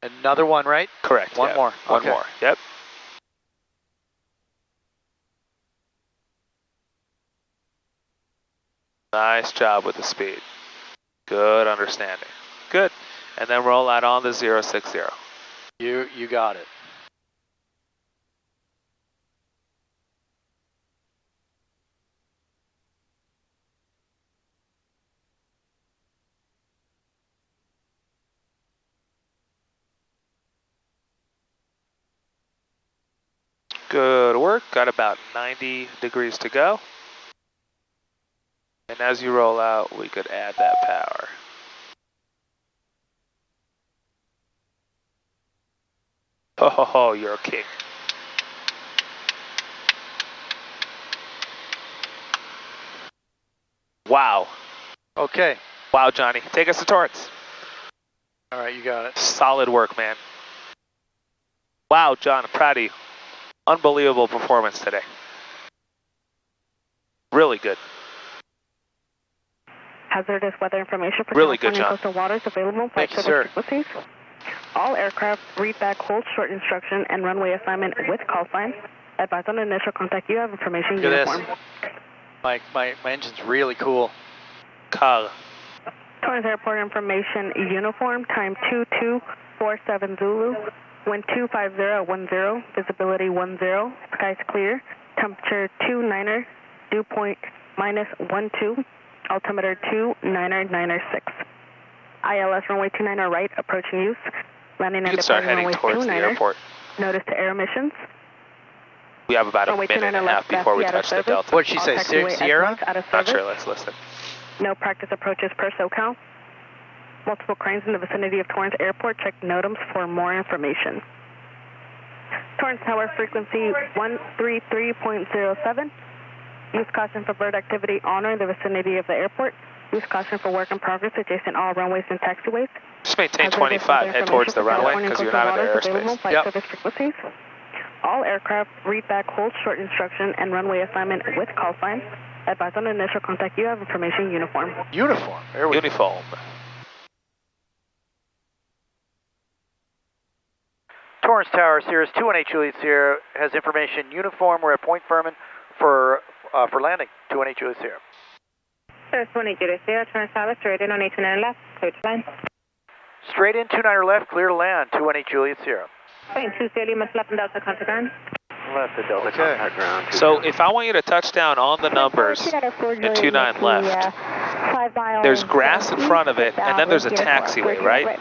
Another one, right? Correct. One more. One more. Yep. Nice job with the speed. Good understanding. Good. And then roll out on the 060. You got it. Good work. Got about 90 degrees to go. And as you roll out, we could add that power. Oh, you're a king. Wow. Okay. Wow, Johnny. Take us to Torrance. All right, you got it. Solid work, man. Wow, John, I'm proud of you. Unbelievable performance today. Really good. Hazardous weather information for really good, California coastal waters available. Thank you, sir. Frequencies. All aircraft read back hold short instruction and runway assignment with call sign. Advise on initial contact. You have information. Look at this. My engine's really cool. Car. Torrance Airport information uniform. Time 2247 Zulu. Wind 25010. Visibility 10. Skies clear. Temperature 29er. Dew point -12. Altimeter 29996. ILS runway 29er right, approaching use. Landing and departing runway 29er. Notice to air emissions. We have about a minute and a half before we touch the Delta. What did she say, Sierra? Not sure, let's listen. No practice approaches per SoCal. Multiple cranes in the vicinity of Torrance Airport. Check NOTAMs for more information. Torrance Tower frequency 133.07. Use caution for bird activity on or in the vicinity of the airport. Use caution for work in progress adjacent all runways and taxiways. Just maintain 25, head towards the runway because you're not in the airspace. Yep. Service frequencies. All aircraft read back hold short instruction and runway assignment with call sign. Advise on initial contact. You have information uniform. Uniform. There we go. Uniform. Torrance Tower, Sirius 218 Juliet Sierra has information uniform. We're at Point Furman for landing. 218 Juliet Sierra. Sirius 218 Juliet Sierra, Torrance Tower, straight in on 829 left, clear to land. Straight in, 29er left, clear to land. 218 Juliet Sierra. Plane 2 Sierra Lima, left and Delta contact ground. Left to Delta contact ground. So if I want you to touch down on the numbers at 29 left, there's grass in front of it, and then there's a taxiway, right?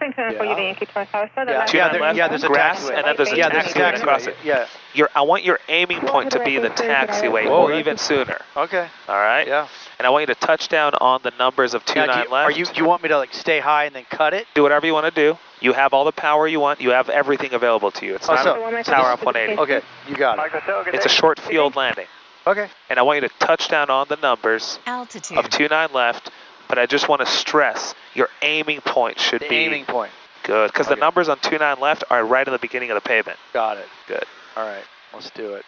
Yeah, there's a grass, taxiway. and then there's a taxiway across it. Yeah. I want your aiming point to be the taxiway, or even sooner. Okay. All right? Yeah. And I want you to touch down on the numbers of 29 left. Do you want me to like stay high and then cut it? Do whatever you want to do. You have all the power you want. You have everything available to you. It's not a tower off 180. Okay, you got it. It's a short field landing. Okay. And I want you to touch down on the numbers Altitude. of 29 left, but I just want to stress your aiming point should be aiming point. good, because the numbers on 29 left are right in the beginning of the pavement. Got it. Good. All right, let's do it.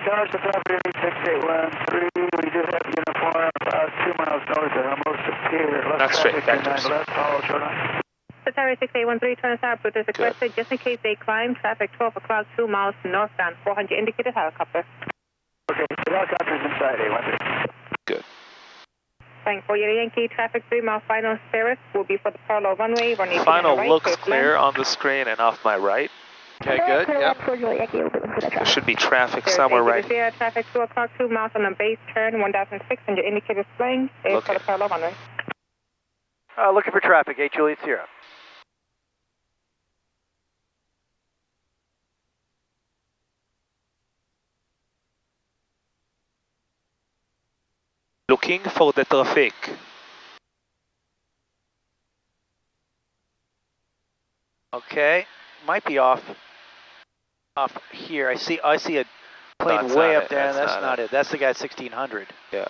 Tower to property 6813. We do have uniform about 2 miles north of Hermosa Pier. Not straight, vectors. Left, follow shoreline. Tower 6813, Torrance Tower, Pluto is requested just in case they climb. Traffic 12 o'clock, 2 miles northbound, 400 indicated helicopter. Okay, the helicopter's inside A13. Good. Flying for Yankee, traffic 3 mile final Sirius will be for the parallel runway. Final looks clear on the screen and off my right. Okay, good. Yep. There should be traffic somewhere right here. Traffic 2 o'clock, 2 miles on the base turn, 1,600 indicators flying. Is for the parallel runway. Looking for traffic, 8 Juliet Sierra. Looking for the traffic. Okay, might be off here. I see a plane That's way not up it. there. That's That's not not it. That's the guy at 1600. Yeah.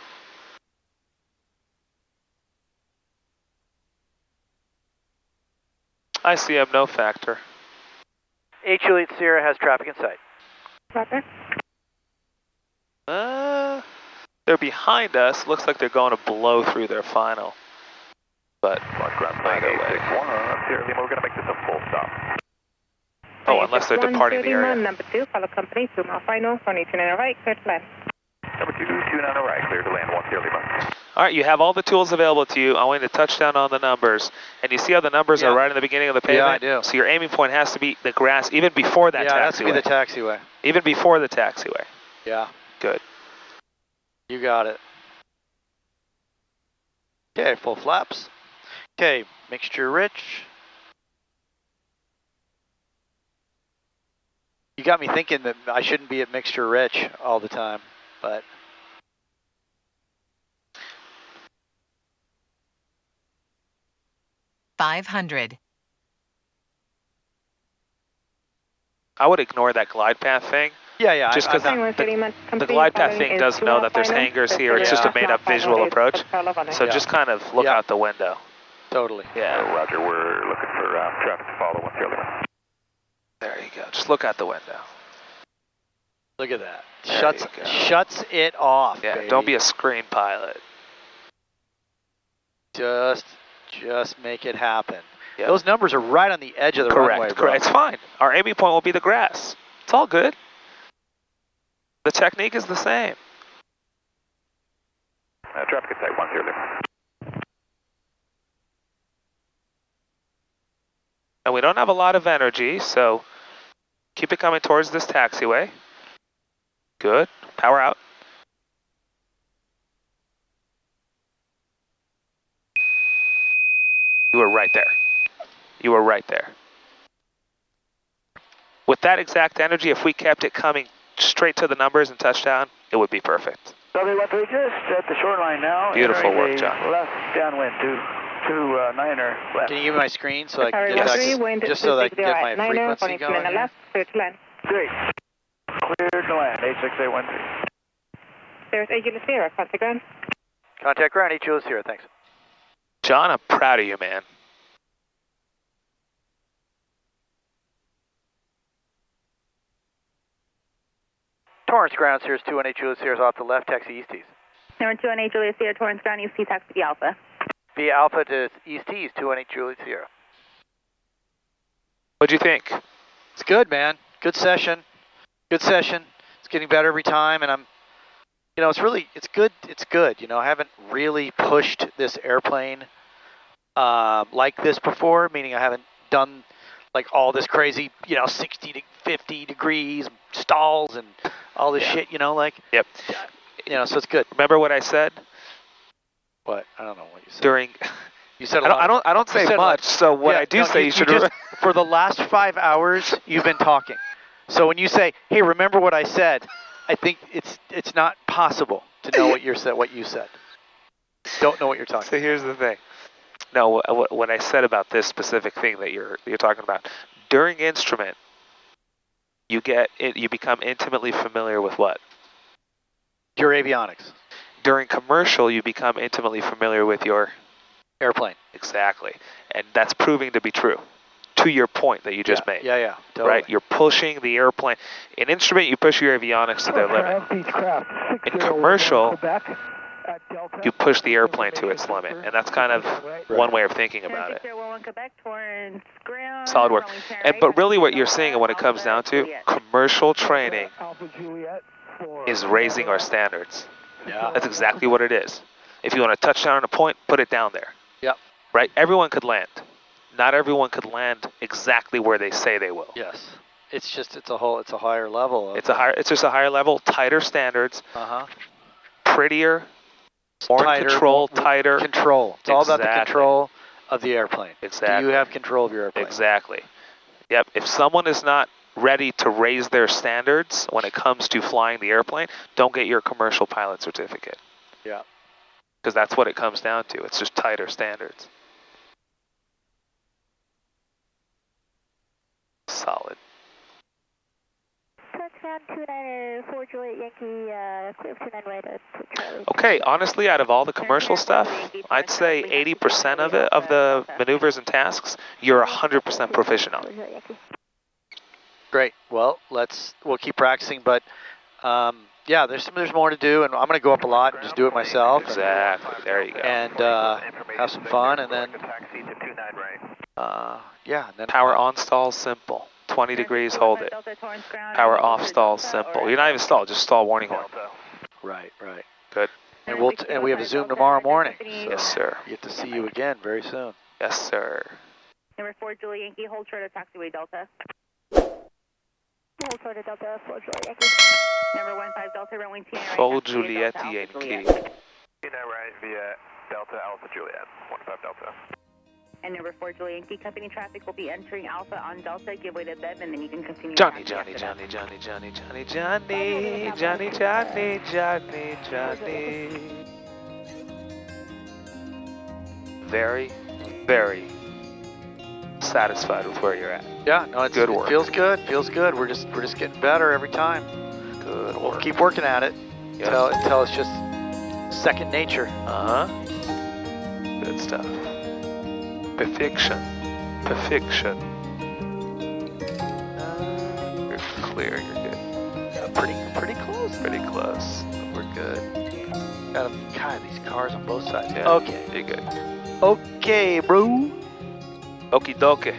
I see him, no factor. 8 Juliet Sierra has traffic in sight. Roger. They're behind us. Looks like they're going to blow through their final. But either way. We're going to make this a full stop. Oh, unless they're departing the area. Number 2, follow company, 2 mile final, 22 right, clear to land. Number 2, 29 right, clear to land, 10 Lima. All right, you have all the tools available to you. I want you to touch down on the numbers. And you see how the numbers are right in the beginning of the pavement? Yeah, I do. So your aiming point has to be the grass, even before that taxiway. Yeah, it has to be the taxiway. Even before the taxiway. Yeah. Good. You got it. Okay, full flaps. Okay, mixture rich. You got me thinking that I shouldn't be at mixture rich all the time, but. $500. I would ignore that glide path thing. Yeah, just because the glide path thing does know that there's hangars here. It's just a made-up visual approach. So just kind of look out the window. Totally. Yeah. Roger, we're looking for traffic to follow 10 Lima. There you go. Just look out the window. Look at that. There Shuts it off. Yeah, baby. don't be a screen pilot. Just make it happen. Yep. Those numbers are right on the edge of the runway, bro. Correct. It's fine. Our aiming point will be the grass. It's all good. The technique is the same. Traffic in sight, 10 Lima. And we don't have a lot of energy, so keep it coming towards this taxiway. Good. Power out. You were right there. You were right there. With that exact energy, if we kept it coming straight to the numbers and touchdown, it would be perfect. W13 just at the shoreline now. Beautiful entering work, the John. Left downwind to 9er left. Can you give me my screen so I can Yes. get back, just so that I can get my frequency going? Left, clear to land. Great. Clear cleared to land, 86813. There's Agent Sierra, contact ground. Contact ground, HO is here, thanks. John, I'm proud of you, man. Torrance ground, Sirius 2 and HO is here, off the left, taxi East East. Number 2 on H. Julius Sierra, Torrance ground, East taxi Alpha. Via Alpha to East East, 2 and H. Julius Sierra. What'd you think? It's good, man. Good session. Good session. It's getting better every time, and I'm, you know, it's good. It's good. You know, I haven't really pushed this airplane like this before, meaning I haven't done like all this crazy, you know, 60 to 50 degrees stalls and all this shit, you know, like. Yep. You know, so it's good. Remember what I said? What? I don't know what you said. During. You said a lot. I don't say much. So what I do say, you should. Just, for the last 5 hours, you've been talking. So when you say, "Hey, remember what I said," I think it's not possible to know what you said. Don't know what you're talking. So here's the thing. No, what I said about this specific thing that you're talking about during instrument, you become intimately familiar with what? Your avionics. During commercial, you become intimately familiar with your airplane. Exactly, and that's proving to be true. To your point that you just made. Yeah, totally. Right, you're pushing the airplane. In instrument, you push your avionics to their limit. In commercial, you push the airplane to its limit, and that's kind of one way of thinking about it. Solid work. But really what you're seeing, and when it comes down to, commercial training is raising our standards. Yeah. That's exactly what it is. If you want to touch down on a point, put it down there. Yep. Right? Everyone could land. Not everyone could land exactly where they say they will. Yes. It's a higher level. It's just a higher level, tighter standards. Prettier, more control, tighter. Control. It's all about the control of the airplane. Exactly. Do you have control of your airplane? Exactly. Yep. If someone is not ready to raise their standards when it comes to flying the airplane, don't get your commercial pilot certificate. Yeah. Because that's what it comes down to. It's just tighter standards. Solid. Okay, honestly, out of all the commercial stuff, I'd say 80% of it, of the maneuvers and tasks, you're 100% proficient on. Great. Well, we'll keep practicing, but yeah, there's more to do, and I'm going to go up a lot and just do it myself. Exactly. There you go. And have some fun, and then yeah, and then power on stall simple. 20 degrees, hold it. Power off stall simple. You're not even stall, just stall warning horn. Right. Good. And we have a Zoom tomorrow morning. So yes, sir. Get to see you again very soon. Yes, sir. Number 4, Julie Yankee, hold short of taxiway Delta. Hold short of Delta, 4 Juliet Yankee. Number 15 Delta, runway 10 right. Full Juliet Yankee. 10 right via Delta Alpha Juliet, 15 Delta. And number 4 Julie Yankee, company traffic will be entering Alpha on Delta. Give way to Bev, and then you can continue. Johnny. Very, very satisfied with where you're at. Yeah, no, it's good work. It feels good. We're just getting better every time. Good work. We'll keep working at it until it's just second nature. Good stuff. Perfection. You're clear. You're good. Yeah, pretty close. Pretty close. We're good. God, these cars on both sides. Yeah. Okay. You're good. Okay, bro. Okie dokie.